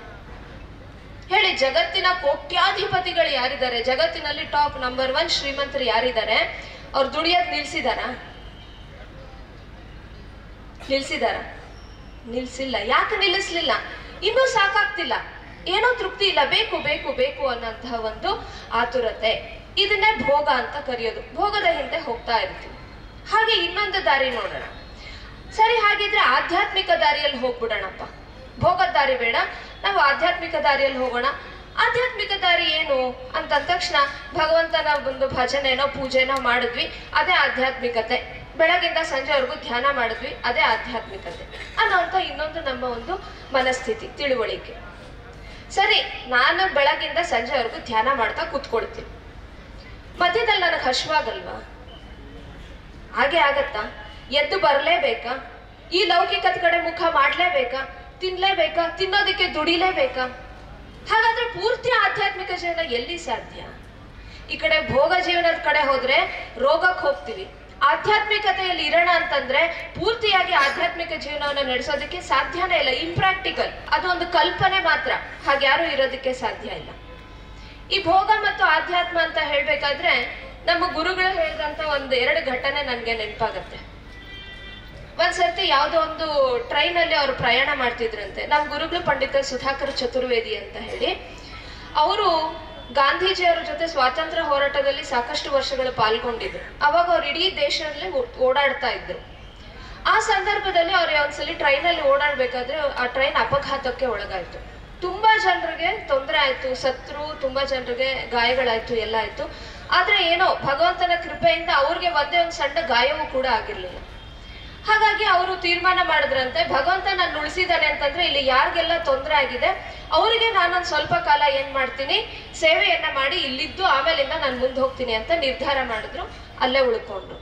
ಹೇಳಿ? ಜಗತ್ತಿನ ಕೋಟ್ಯಾಧಿಪತಿಗಳು ಯಾರಿದ್ದಾರೆ? ಜಗತ್ತಿನಲ್ಲಿ ಟಾಪ್ ನಂಬರ್ 1 ಶ್ರೀಮಂತರು ಯಾರಿದ್ದಾರೆ? ಅವ್ರು ದುಡಿಯೋದ್ ನಿಲ್ಸಿದಾರ? ನಿಲ್ಸಿಲ್ಲ. ಯಾಕೆ ನಿಲ್ಲಿಸ್ಲಿಲ್ಲ? ಇನ್ನೂ ಸಾಕಾಗ್ತಿಲ್ಲ, ಏನೋ ತೃಪ್ತಿ ಇಲ್ಲ, ಬೇಕು ಬೇಕು ಬೇಕು ಅನ್ನೋಂತಹ ಒಂದು ಆತುರತೆ. ಇದನ್ನೇ ಭೋಗ ಅಂತ ಕರೆಯೋದು. ಭೋಗದ ಹಿಂದೆ ಹೋಗ್ತಾ ಇರ್ತೀವಿ. ಹಾಗೆ ಇನ್ನೊಂದು ದಾರಿ ನೋಡೋಣ. ಸರಿ, ಹಾಗಿದ್ರೆ ಆಧ್ಯಾತ್ಮಿಕ ದಾರಿಯಲ್ಲಿ ಹೋಗ್ಬಿಡೋಣಪ್ಪ. ಭೋಗದ ದಾರಿ ಬೇಡ, ನಾವು ಆಧ್ಯಾತ್ಮಿಕ ದಾರಿಯಲ್ಲಿ ಹೋಗೋಣ. ಆಧ್ಯಾತ್ಮಿಕ ದಾರಿ ಏನು ಅಂತ ತಕ್ಷಣ ಭಗವಂತನ ಒಂದು ಭಜನೆನೋ ಪೂಜೆನೋ ಮಾಡಿದ್ವಿ, ಅದೇ ಆಧ್ಯಾತ್ಮಿಕತೆ. ಬೆಳಗಿಂದ ಸಂಜೆವರೆಗೂ ಧ್ಯಾನ ಮಾಡಿದ್ವಿ, ಅದೇ ಆಧ್ಯಾತ್ಮಿಕತೆ ಅನ್ನೋಂಥ ಇನ್ನೊಂದು ನಮ್ಮ ಒಂದು ಮನಸ್ಥಿತಿ, ತಿಳುವಳಿಕೆ. ಸರಿ, ನಾನು ಬೆಳಗಿಂದ ಸಂಜೆವರೆಗೂ ಧ್ಯಾನ ಮಾಡ್ತಾ ಕೂತ್ಕೊಳ್ತೀನಿ. ಮಧ್ಯದಲ್ಲಿ ನನಗೆ ಹಶ್ವಾಗಲ್ವಾ? ಹಾಗೆ ಆಗತ್ತಾ? ಎದ್ದು ಬರಲೇಬೇಕಾ? ಈ ಲೌಕಿಕದ ಕಡೆ ಮುಖ ಮಾಡ್ಲೇಬೇಕಾ? ತಿನ್ಲೇಬೇಕಾ? ತಿನ್ನೋದಕ್ಕೆ ದುಡಿಲೇಬೇಕಾ? ಹಾಗಾದ್ರೆ ಪೂರ್ತಿ ಆಧ್ಯಾತ್ಮಿಕ ಜೀವನ ಎಲ್ಲಿ ಸಾಧ್ಯ? ಈ ಕಡೆ ಭೋಗ ಜೀವನದ ಕಡೆ ಹೋದ್ರೆ ರೋಗಕ್ಕೆ ಹೋಗ್ತೀವಿ. ಆಧ್ಯಾತ್ಮಿಕತೆಯಲ್ಲಿ ಇರೋಣ ಅಂತಂದ್ರೆ ಪೂರ್ತಿಯಾಗಿ ಆಧ್ಯಾತ್ಮಿಕ ಜೀವನವನ್ನು ನಡೆಸೋದಕ್ಕೆ ಸಾಧ್ಯನೇ ಇಲ್ಲ. ಇಂಪ್ರಾಕ್ಟಿಕಲ್, ಅದು ಒಂದು ಕಲ್ಪನೆ ಮಾತ್ರ. ಹಾಗ್ಯಾರು ಇರೋದಕ್ಕೆ ಸಾಧ್ಯ ಇಲ್ಲ. ಈ ಭೋಗ ಮತ್ತು ಆಧ್ಯಾತ್ಮ ಅಂತ ಹೇಳ್ಬೇಕಾದ್ರೆ ನಮ್ಮ ಗುರುಗಳು ಹೇಳಿದಂತ ಎರಡು ಘಟನೆ ನನ್ಗೆ ನೆನಪಾಗತ್ತೆ. ಒಂದ್ಸರ್ತಿ ಯಾವುದೋ ಒಂದು ಟ್ರೈನಲ್ಲಿ ಅವರು ಪ್ರಯಾಣ ಮಾಡ್ತಿದ್ರಂತೆ. ನಮ್ಮ ಗುರುಗಳು ಪಂಡಿತ ಸುಧಾಕರ್ ಚತುರ್ವೇದಿ ಅಂತ ಹೇಳಿ, ಅವರು ಗಾಂಧೀಜಿಯವರ ಜೊತೆ ಸ್ವಾತಂತ್ರ್ಯ ಹೋರಾಟದಲ್ಲಿ ಸಾಕಷ್ಟು ವರ್ಷಗಳು ಪಾಲ್ಗೊಂಡಿದ್ರು. ಅವಾಗ ಅವ್ರು ಇಡೀ ದೇಶದಲ್ಲಿ ಓಡಾಡ್ತಾ ಇದ್ರು. ಆ ಸಂದರ್ಭದಲ್ಲಿ ಅವ್ರು ಒಂದ್ಸಲಿ ಟ್ರೈನಲ್ಲಿ ಓಡಾಡ್ಬೇಕಾದ್ರೆ ಆ ಟ್ರೈನ್ ಅಪಘಾತಕ್ಕೆ ಒಳಗಾಯ್ತು. ತುಂಬಾ ಜನರಿಗೆ ತೊಂದರೆ ಆಯ್ತು, ಸತ್ರು, ತುಂಬಾ ಜನರಿಗೆ ಗಾಯಗಳಾಯ್ತು, ಎಲ್ಲ ಆಯ್ತು. ಆದ್ರೆ ಏನೋ ಭಗವಂತನ ಕೃಪೆಯಿಂದ ಅವ್ರಿಗೆ ಒಂದೇ ಒಂದು ಸಣ್ಣ ಗಾಯವೂ ಕೂಡ ಆಗಿರ್ಲಿಲ್ಲ. ಹಾಗಾಗಿ ಅವರು ತೀರ್ಮಾನ ಮಾಡಿದ್ರಂತೆ, ಭಗವಂತ ನಾನು ಉಳಿಸಿದ್ದಾನೆ ಅಂತಂದ್ರೆ ಇಲ್ಲಿ ಯಾರಿಗೆಲ್ಲ ತೊಂದರೆ ಆಗಿದೆ ಅವರಿಗೆ ನಾನೊಂದು ಸ್ವಲ್ಪ ಕಾಲ ಏನ್ ಮಾಡ್ತೀನಿ, ಸೇವೆಯನ್ನ ಮಾಡಿ ಇಲ್ಲಿದ್ದು ಆಮೇಲಿಂದ ನಾನು ಮುಂದೆ ಹೋಗ್ತೀನಿ ಅಂತ ನಿರ್ಧಾರ ಮಾಡಿದ್ರು. ಅಲ್ಲೇ ಉಳ್ಕೊಂಡು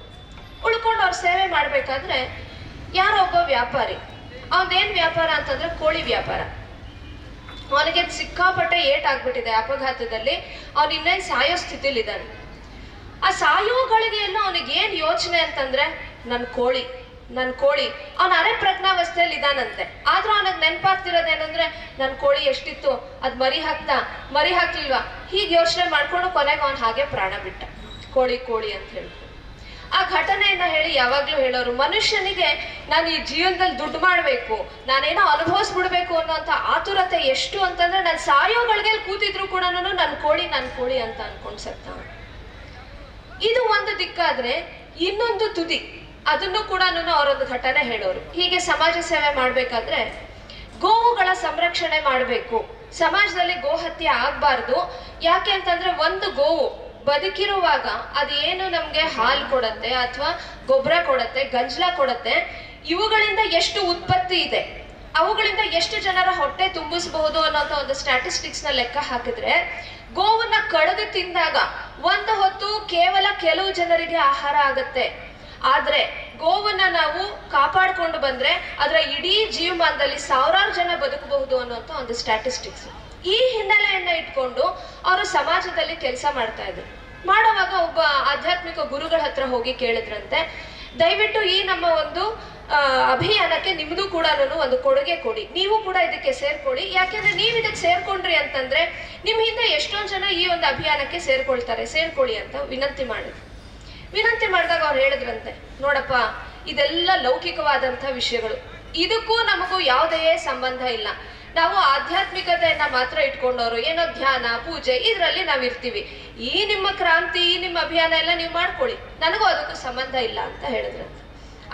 ಅವ್ರ ಸೇವೆ ಮಾಡ್ಬೇಕಾದ್ರೆ ಯಾರೋ ಒಬ್ಬ ವ್ಯಾಪಾರಿ, ಅವನೇನ್ ವ್ಯಾಪಾರ ಅಂತಂದ್ರೆ ಕೋಳಿ ವ್ಯಾಪಾರ. ಅವನಿಗೆ ಸಿಕ್ಕಾಪಟ್ಟೆ ಏಟ್ ಆಗ್ಬಿಟ್ಟಿದೆ ಅಪಘಾತದಲ್ಲಿ. ಅವನು ಇನ್ನೇನ್ ಸಾಯೋ ಸ್ಥಿತಿಲಿದ್ದಾನೆ. ಆ ಸಾಯೋಗಳಿಗೆ ಎಲ್ಲ ಅವನಿಗೆ ಏನ್ ಯೋಚನೆ ಅಂತಂದ್ರೆ ನನ್ ಕೋಳಿ ಅವನ ಅರೆ ಪ್ರಜ್ಞಾವಸ್ಥೆಯಲ್ಲಿ ಇದಾನಂತೆ. ಆದ್ರೂ ಅವನಿಗೆ ನೆನಪಾಗ್ತಿರೋದೇನಂದ್ರೆ ನನ್ ಕೋಳಿ ಎಷ್ಟಿತ್ತು, ಅದ್ ಮರಿ ಹಾಕ್ಲಿಲ್ವಾ, ಹೀಗೆ ಯೋಚನೆ ಮಾಡ್ಕೊಂಡು ಕೊನೆಗೆ ಅವನ್ ಹಾಗೆ ಪ್ರಾಣ ಬಿಟ್ಟ. ಕೋಳಿ ಅಂತ ಹೇಳ್ಕೊಂಡು ಆ ಘಟನೆಯನ್ನ ಹೇಳಿ ಯಾವಾಗ್ಲೂ ಹೇಳೋರು, ಮನುಷ್ಯನಿಗೆ ನಾನು ಈ ಜೀವನದಲ್ಲಿ ದುಡ್ಡು ಮಾಡ್ಬೇಕು, ನಾನೇನೋ ಅನುಭವಿಸ್ಬಿಡ್ಬೇಕು ಅನ್ನೋಂಥ ಆತುರತೆ ಎಷ್ಟು ಅಂತಂದ್ರೆ ನಾನು ಸಾಯೋಗಳಿಗೆ ಕೂತಿದ್ರು ಕೂಡ ನನ್ ಕೋಳಿ ಅಂತ ಅನ್ಕೊಂಡ್ ಸತ್ತ. ಇದು ಒಂದು ದಿಕ್ಕಾದ್ರೆ ಇನ್ನೊಂದು ತುದಿ, ಅದನ್ನು ಕೂಡ ಅವರೊಂದು ಘಟನೆ ಹೇಳೋರು. ಹೀಗೆ ಸಮಾಜ ಸೇವೆ ಮಾಡ್ಬೇಕಾದ್ರೆ ಗೋವುಗಳ ಸಂರಕ್ಷಣೆ ಮಾಡಬೇಕು, ಸಮಾಜದಲ್ಲಿ ಗೋಹತ್ಯೆ ಆಗ್ಬಾರ್ದು. ಯಾಕೆ ಅಂತಂದ್ರೆ ಒಂದು ಗೋವು ಬದುಕಿರುವಾಗ ಅದೇನು ನಮ್ಗೆ ಹಾಲು ಕೊಡತ್ತೆ ಅಥವಾ ಗೊಬ್ಬರ ಕೊಡತ್ತೆ, ಗಂಜಲ ಕೊಡತ್ತೆ, ಇವುಗಳಿಂದ ಎಷ್ಟು ಉತ್ಪತ್ತಿ ಇದೆ, ಅವುಗಳಿಂದ ಎಷ್ಟು ಜನರ ಹೊಟ್ಟೆ ತುಂಬಿಸಬಹುದು ಅನ್ನೋಂಥ ಒಂದು ಸ್ಟ್ಯಾಟಿಸ್ಟಿಕ್ಸ್ ನ ಲೆಕ್ಕ ಹಾಕಿದ್ರೆ ಗೋವನ್ನ ಕಳೆದು ತಿಂದಾಗ ಒಂದು ಹೊತ್ತು ಕೇವಲ ಕೆಲವು ಜನರಿಗೆ ಆಹಾರ ಆಗತ್ತೆ. ಆದ್ರೆ ಗೋವನ್ನ ನಾವು ಕಾಪಾಡ್ಕೊಂಡು ಬಂದ್ರೆ ಅದರ ಇಡೀ ಜೀವಮಾನದಲ್ಲಿ ಸಾವಿರಾರು ಜನ ಬದುಕಬಹುದು ಅನ್ನೋಂಥ ಒಂದು ಸ್ಟ್ಯಾಟಿಸ್ಟಿಕ್ಸ್. ಈ ಹಿನ್ನೆಲೆಯನ್ನ ಇಟ್ಕೊಂಡು ಅವರು ಸಮಾಜದಲ್ಲಿ ಕೆಲಸ ಮಾಡ್ತಾ ಇದ್ರು. ಮಾಡುವಾಗ ಒಬ್ಬ ಆಧ್ಯಾತ್ಮಿಕ ಗುರುಗಳ ಹತ್ರ ಹೋಗಿ ಕೇಳಿದ್ರಂತೆ, ದಯವಿಟ್ಟು ಈ ನಮ್ಮ ಒಂದು ಅಭಿಯಾನಕ್ಕೆ ನಿಮ್ದು ಕೂಡ ಒಂದು ಕೊಡುಗೆ ಕೊಡಿ, ನೀವು ಕೂಡ ಇದಕ್ಕೆ ಸೇರ್ಕೊಳ್ಳಿ. ಯಾಕೆಂದ್ರೆ ನೀವು ಇದಕ್ಕೆ ಸೇರ್ಕೊಂಡ್ರಿ ಅಂತಂದ್ರೆ ನಿಮ್ ಹಿಂದೆ ಎಷ್ಟೊಂದು ಜನ ಈ ಒಂದು ಅಭಿಯಾನಕ್ಕೆ ಸೇರ್ಕೊಳ್ಳಿ ಅಂತ ವಿನಂತಿ ಮಾಡಿದಾಗ ಅವ್ರು ಹೇಳಿದ್ರಂತೆ, ನೋಡಪ್ಪ ಇದೆಲ್ಲ ಲೌಕಿಕವಾದಂಥ ವಿಷಯಗಳು, ಇದಕ್ಕೂ ನಮಗೂ ಯಾವುದೇ ಸಂಬಂಧ ಇಲ್ಲ. ನಾವು ಆಧ್ಯಾತ್ಮಿಕತೆಯನ್ನ ಮಾತ್ರ ಇಟ್ಕೊಂಡವರು, ಏನೋ ಧ್ಯಾನ ಪೂಜೆ ಇದರಲ್ಲಿ ನಾವಿರ್ತೀವಿ. ಈ ನಿಮ್ಮ ಕ್ರಾಂತಿ, ಈ ನಿಮ್ಮ ಅಭಿಯಾನ ಎಲ್ಲ ನೀವು ಮಾಡ್ಕೊಳ್ಳಿ, ನನಗೂ ಅದಕ್ಕೂ ಸಂಬಂಧ ಇಲ್ಲ ಅಂತ ಹೇಳಿದ್ರಂತೆ.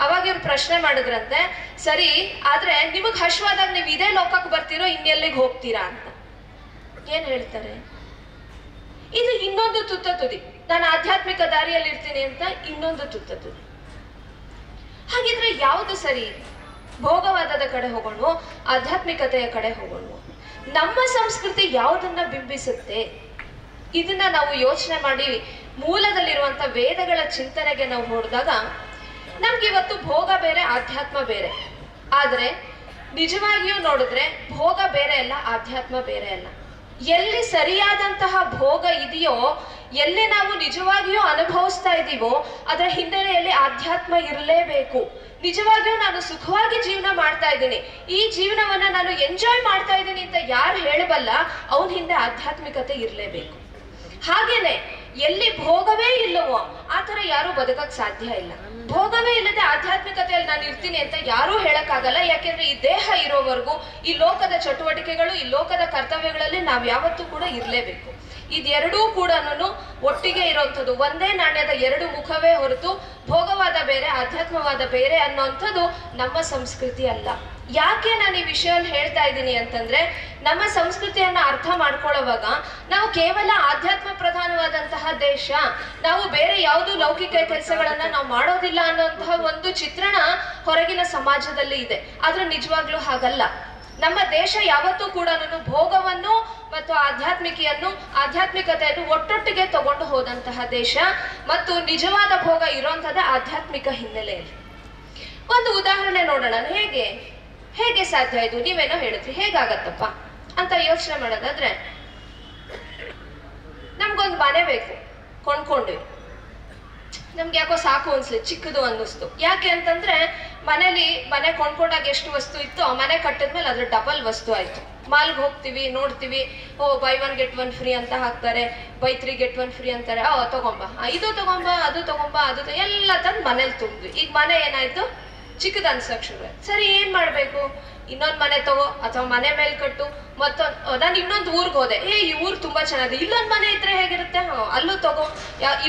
ಅವಾಗ ಇವ್ರು ಪ್ರಶ್ನೆ ಮಾಡಿದ್ರಂತೆ, ಸರಿ ಆದ್ರೆ ನಿಮಗ್ ಹಶ್ವಾದಾಗ ನೀವು ಇದೇ ಲೋಕಕ್ಕೆ ಬರ್ತೀರೋ ಇನ್ನೆಲ್ಲಿಗೆ ಹೋಗ್ತೀರಾ ಅಂತ ಏನ್ ಹೇಳ್ತಾರೆ? ಇದು ಇನ್ನೊಂದು ತುದಿ. ನಾನು ಆಧ್ಯಾತ್ಮಿಕ ದಾರಿಯಲ್ಲಿ ಇರ್ತೀನಿ ಅಂತ ಇನ್ನೊಂದು ತುತ್ತದ್ದು. ಹಾಗಿದ್ರೆ ಯಾವುದು ಸರಿ? ಭೋಗವಾದದ ಕಡೆ ಹೋಗೋಣ, ಆಧ್ಯಾತ್ಮಿಕತೆಯ ಕಡೆ ಹೋಗೋಣ? ನಮ್ಮ ಸಂಸ್ಕೃತಿ ಯಾವುದನ್ನ ಬಿಂಬಿಸುತ್ತೆ? ಇದನ್ನ ನಾವು ಯೋಚನೆ ಮಾಡಿ ಮೂಲದಲ್ಲಿರುವಂತ ವೇದಗಳ ಚಿಂತನೆಗೆ ನಾವು ನೋಡಿದಾಗ ನಮ್ಗೆ ಇವತ್ತು ಭೋಗ ಬೇರೆ, ಆಧ್ಯಾತ್ಮ ಬೇರೆ. ಆದ್ರೆ ನಿಜವಾಗಿಯೂ ನೋಡಿದ್ರೆ ಭೋಗ ಬೇರೆ ಅಲ್ಲ, ಆಧ್ಯಾತ್ಮ ಬೇರೆ ಅಲ್ಲ. ಎಲ್ಲಿ ಸರಿಯಾದಂತಹ ಭೋಗ ಇದೆಯೋ, ಎಲ್ಲಿ ನಾವು ನಿಜವಾಗಿಯೂ ಅನುಭವಿಸ್ತಾ ಇದ್ದೀವೋ, ಅದರ ಹಿನ್ನೆಲೆಯಲ್ಲಿ ಆಧ್ಯಾತ್ಮ ಇರಲೇಬೇಕು. ನಿಜವಾಗಿಯೂ ನಾನು ಸುಖವಾಗಿ ಜೀವನ ಮಾಡ್ತಾ ಇದ್ದೀನಿ, ಈ ಜೀವನವನ್ನ ನಾನು ಎಂಜಾಯ್ ಮಾಡ್ತಾ ಇದ್ದೀನಿ ಅಂತ ಯಾರು ಹೇಳಬಲ್ಲ, ಅವನ ಹಿಂದೆ ಆಧ್ಯಾತ್ಮಿಕತೆ ಇರಲೇಬೇಕು. ಹಾಗೇನೆ ಎಲ್ಲಿ ಭೋಗವೇ ಇಲ್ಲವೋ ಆ ಥರ ಯಾರು ಬದುಕಕ್ ಸಾಧ್ಯ ಇಲ್ಲ. ಭೋಗವೇ ಇಲ್ಲದೆ ಆಧ್ಯಾತ್ಮಿಕತೆಯಲ್ಲಿ ನಾನು ಇರ್ತೀನಿ ಅಂತ ಯಾರೂ ಹೇಳಕ್ಕಾಗಲ್ಲ. ಯಾಕೆಂದ್ರೆ ಈ ದೇಹ ಇರೋವರೆಗೂ ಈ ಲೋಕದ ಚಟುವಟಿಕೆಗಳು, ಈ ಲೋಕದ ಕರ್ತವ್ಯಗಳಲ್ಲಿ ನಾವು ಯಾವತ್ತೂ ಕೂಡ ಇರಲೇಬೇಕು. ಇದೆರಡೂ ಕೂಡ ಒಟ್ಟಿಗೆ ಇರೋಂಥದ್ದು, ಒಂದೇ ನಾಣ್ಯದ ಎರಡು ಮುಖವೇ ಹೊರತು ಭೋಗವಾದ ಬೇರೆ, ಆಧ್ಯಾತ್ಮವಾದ ಬೇರೆ ಅನ್ನೋಂಥದ್ದು ನಮ್ಮ ಸಂಸ್ಕೃತಿ ಅಲ್ಲ. ಯಾಕೆ ನಾನು ಈ ವಿಷಯವನ್ನು ಹೇಳ್ತಾ ಇದ್ದೀನಿ ಅಂತಂದ್ರೆ, ನಮ್ಮ ಸಂಸ್ಕೃತಿಯನ್ನ ಅರ್ಥ ಮಾಡ್ಕೊಳ್ಳುವಾಗ ನಾವು ಕೇವಲ ಆಧ್ಯಾತ್ಮ ಪ್ರಧಾನವಾದಂತಹ ದೇಶ, ನಾವು ಬೇರೆ ಯಾವುದು ಲೌಕಿಕ ಕೆಲಸಗಳನ್ನ ನಾವು ಮಾಡೋದಿಲ್ಲ ಅನ್ನೋಂತಹ ಒಂದು ಚಿತ್ರಣ ಹೊರಗಿನ ಸಮಾಜದಲ್ಲಿ ಇದೆ. ಆದ್ರೆ ನಿಜವಾಗ್ಲೂ ಹಾಗಲ್ಲ. ನಮ್ಮ ದೇಶ ಯಾವತ್ತೂ ಕೂಡ ಭೋಗವನ್ನು ಮತ್ತು ಆಧ್ಯಾತ್ಮಿಕತೆಯನ್ನು ಒಟ್ಟೊಟ್ಟಿಗೆ ತಗೊಂಡು ಹೋದಂತಹ ದೇಶ, ಮತ್ತು ನಿಜವಾದ ಭೋಗ ಇರೋಂಥದ್ದೇ ಆಧ್ಯಾತ್ಮಿಕ ಹಿನ್ನೆಲೆಯಲ್ಲಿ. ಒಂದು ಉದಾಹರಣೆ ನೋಡೋಣ. ಹೇಗೆ ಸಾಧ್ಯ ಇದು? ನೀವೇನೋ ಹೇಳಿದ್ರಿ, ಹೇಗಾಗತ್ತಪ್ಪ ಅಂತ ಯೋಚನೆ ಮಾಡೋದಾದ್ರೆ, ನಮ್ಗೊಂದು ಮನೆ ಬೇಕು, ಕೊಂಡ್ಕೊಂಡ್ವಿ. ನಮ್ಗೆ ಯಾಕೋ ಸಾಕು ಅನ್ಸ್ಲಿ, ಚಿಕ್ಕದು ಅನ್ನಿಸ್ತು. ಯಾಕೆ ಅಂತಂದ್ರೆ ಮನೆ ಕೊಂಡ್ಕೊಂಡಾಗ ಎಷ್ಟು ವಸ್ತು ಇತ್ತು, ಆ ಮನೆ ಕಟ್ಟಿದ್ಮೇಲೆ ಅದ್ರ ಡಬಲ್ ವಸ್ತು ಆಯ್ತು. ಮಾಲ್ಗೆ ಹೋಗ್ತೀವಿ, ನೋಡ್ತೀವಿ, ಬೈ 1 get 1 ಫ್ರೀ ಅಂತ ಹಾಕ್ತಾರೆ, ಬೈ 3 get 1 ಫ್ರೀ ಅಂತಾರೆ. ತಗೊಂಬ, ಇದು ತಗೊಂಬ, ಅದು ತಗೊಂಬ, ಅದು ಎಲ್ಲ ತಂದು ಮನೇಲಿ ತುಂಬಿದ್ವಿ. ಈಗ ಮನೆ ಏನಾಯ್ತು, ಚಿಕ್ಕದ ಅನ್ಸಕ್ ಶುರು. ಸರಿ, ಏನ್ ಮಾಡ್ಬೇಕು? ಇನ್ನೊಂದು ಮನೆ ತಗೋ, ಅಥವಾ ಮನೆ ಮೇಲೆ ಕಟ್ಟು. ನಾನು ಇನ್ನೊಂದು ಊರ್ಗೆ ಹೋದೆ, ಈ ಊರು ತುಂಬಾ ಚೆನ್ನಾಗಿದೆ, ಇಲ್ಲೊಂದು ಮನೆ ಇದ್ರೆ ಹೇಗಿರುತ್ತೆ, ಅಲ್ಲೂ ತಗೋ.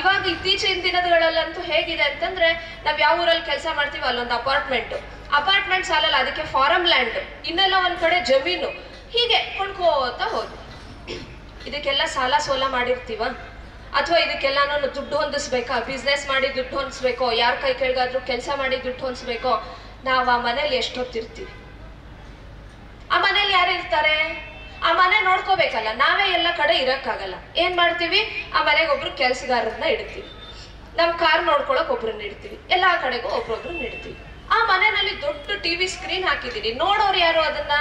ಇವಾಗ ಇತ್ತೀಚಿನ ದಿನಗಳಲ್ಲಂತೂ ಹೇಗಿದೆ ಅಂತಂದ್ರೆ, ನಾವ್ ಯಾವ ಊರಲ್ಲಿ ಕೆಲಸ ಮಾಡ್ತೀವಿ ಅಲ್ಲೊಂದು ಅಪಾರ್ಟ್ಮೆಂಟ್ ಸಾಲಲ್ಲ, ಅದಕ್ಕೆ ಫಾರಂ ಲ್ಯಾಂಡ್, ಇನ್ನೆಲ್ಲ ಒಂದ್ ಕಡೆ ಜಮೀನು, ಹೀಗೆ ಕೊಂಡ್ಕೋತಾ ಹೋದ್ವಿ. ಇದಕ್ಕೆಲ್ಲ ಸಾಲ ಸೋಲ ಮಾಡಿರ್ತೀವ? ಅಥವಾ ಇದಕ್ಕೆಲ್ಲಾನು ದುಡ್ಡು ಹೊಂದಿಸ್ಬೇಕಾ? ಬಿಸ್ನೆಸ್ ಮಾಡಿ ದುಡ್ಡು ಹೊಂದಿಸ್ಬೇಕೋ, ಯಾರ ಕೈ ಕೆಳಗಾದ್ರೂ ಕೆಲಸ ಮಾಡಿ ದುಡ್ಡು ಹೊಂದಿಸ್ಬೇಕೋ? ನಾವು ಆ ಮನೇಲಿ ಎಷ್ಟೊತ್ತಿರ್ತೀವಿ? ಆ ಮನೇಲಿ ಯಾರು ಇರ್ತಾರೆ? ಆ ಮನೆ ನೋಡ್ಕೋಬೇಕಲ್ಲ, ನಾವೇ ಎಲ್ಲ ಕಡೆ ಇರಕ್ಕಾಗಲ್ಲ. ಏನ್ ಮಾಡ್ತೀವಿ? ಆ ಮನೆಗೆ ಒಬ್ರು ಕೆಲಸಗಾರರನ್ನ ಇಡ್ತೀವಿ, ನಮ್ ಕಾರ್ ನೋಡ್ಕೊಳಕ್ ಒಬ್ರನ್ನ ಇಡ್ತೀವಿ, ಎಲ್ಲಾ ಕಡೆಗೂ ಒಬ್ರೊಬ್ರನ್ನ ಇಡ್ತೀವಿ. ಆ ಮನೆಯಲ್ಲಿ ದೊಡ್ಡ ಟಿವಿ ಸ್ಕ್ರೀನ್ ಹಾಕಿದೀನಿ, ನೋಡೋರು ಯಾರು ಅದನ್ನ?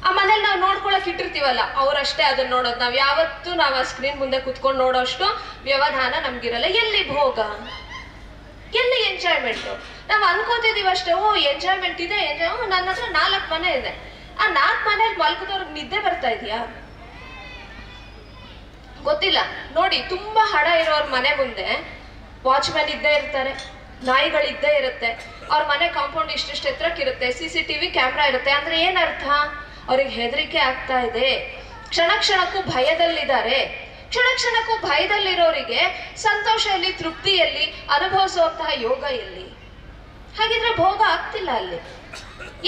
ಆ ಮನೇಲಿ ನಾವು ನೋಡ್ಕೊಳಕ್ ಇಟ್ಟಿರ್ತೀವಲ್ಲ, ಅವ್ರಷ್ಟೇ ಅದನ್ನ ನೋಡೋದು. ನಾವ್ ಯಾವತ್ತೂ ನಾವು ಆ ಸ್ಕ್ರೀನ್ ಮುಂದೆ ಕುತ್ಕೊಂಡು ನೋಡೋಷ್ಟು ವ್ಯವಧಾನ ನಮ್ಗಿರಲ್ಲ. ಎಲ್ಲಿ ಭೋಗ, ಎಲ್ಲಿ ಎಂಜಾಯ್ಮೆಂಟ್? ನಾವ್ ಅನ್ಕೋತಿದೀವಿ ಅಷ್ಟೇ, ಎಂಜಾಯ್ಮೆಂಟ್ ಇದೆ, ನನ್ನ ಹತ್ರ 4 ಮನೆ ಇದೆ. ಆ 4 ಮನೇಲಿ ಮಲ್ಕೋದವ್ರಿಗೆ ನಿದ್ದೆ ಬರ್ತಾ ಇದೆಯಾ? ಗೊತ್ತಿಲ್ಲ. ನೋಡಿ, ತುಂಬಾ ಹಣ ಇರೋರ್ ಮನೆ ಮುಂದೆ ವಾಚ್ಮ್ಯಾನ್ ಇದ್ದೇ ಇರ್ತಾರೆ, ನಾಯಿಗಳಿದ್ದೇ ಇರುತ್ತೆ, ಅವ್ರ ಮನೆ ಕಾಂಪೌಂಡ್ ಇಷ್ಟಿಷ್ಟು ಎತ್ತರಕ್ಕಿರುತ್ತೆ, CCTV ಕ್ಯಾಮ್ರಾ ಇರುತ್ತೆ. ಅಂದ್ರೆ ಏನರ್ಥ? ಅವ್ರಿಗೆ ಹೆದರಿಕೆ ಆಗ್ತಾ ಇದೆ, ಕ್ಷಣಕ್ಕೂ ಭಯದಲ್ಲಿದ್ದಾರೆ. ಕ್ಷಣಕ್ಕೂ ಭಯದಲ್ಲಿರೋರಿಗೆ ಸಂತೋಷದಲ್ಲಿ, ತೃಪ್ತಿಯಲ್ಲಿ ಅನುಭವಿಸುವಂತಹ ಯೋಗ ಎಲ್ಲಿ? ಹಾಗಿದ್ರೆ ಭೋಗ ಆಗ್ತಿಲ್ಲ. ಅಲ್ಲಿ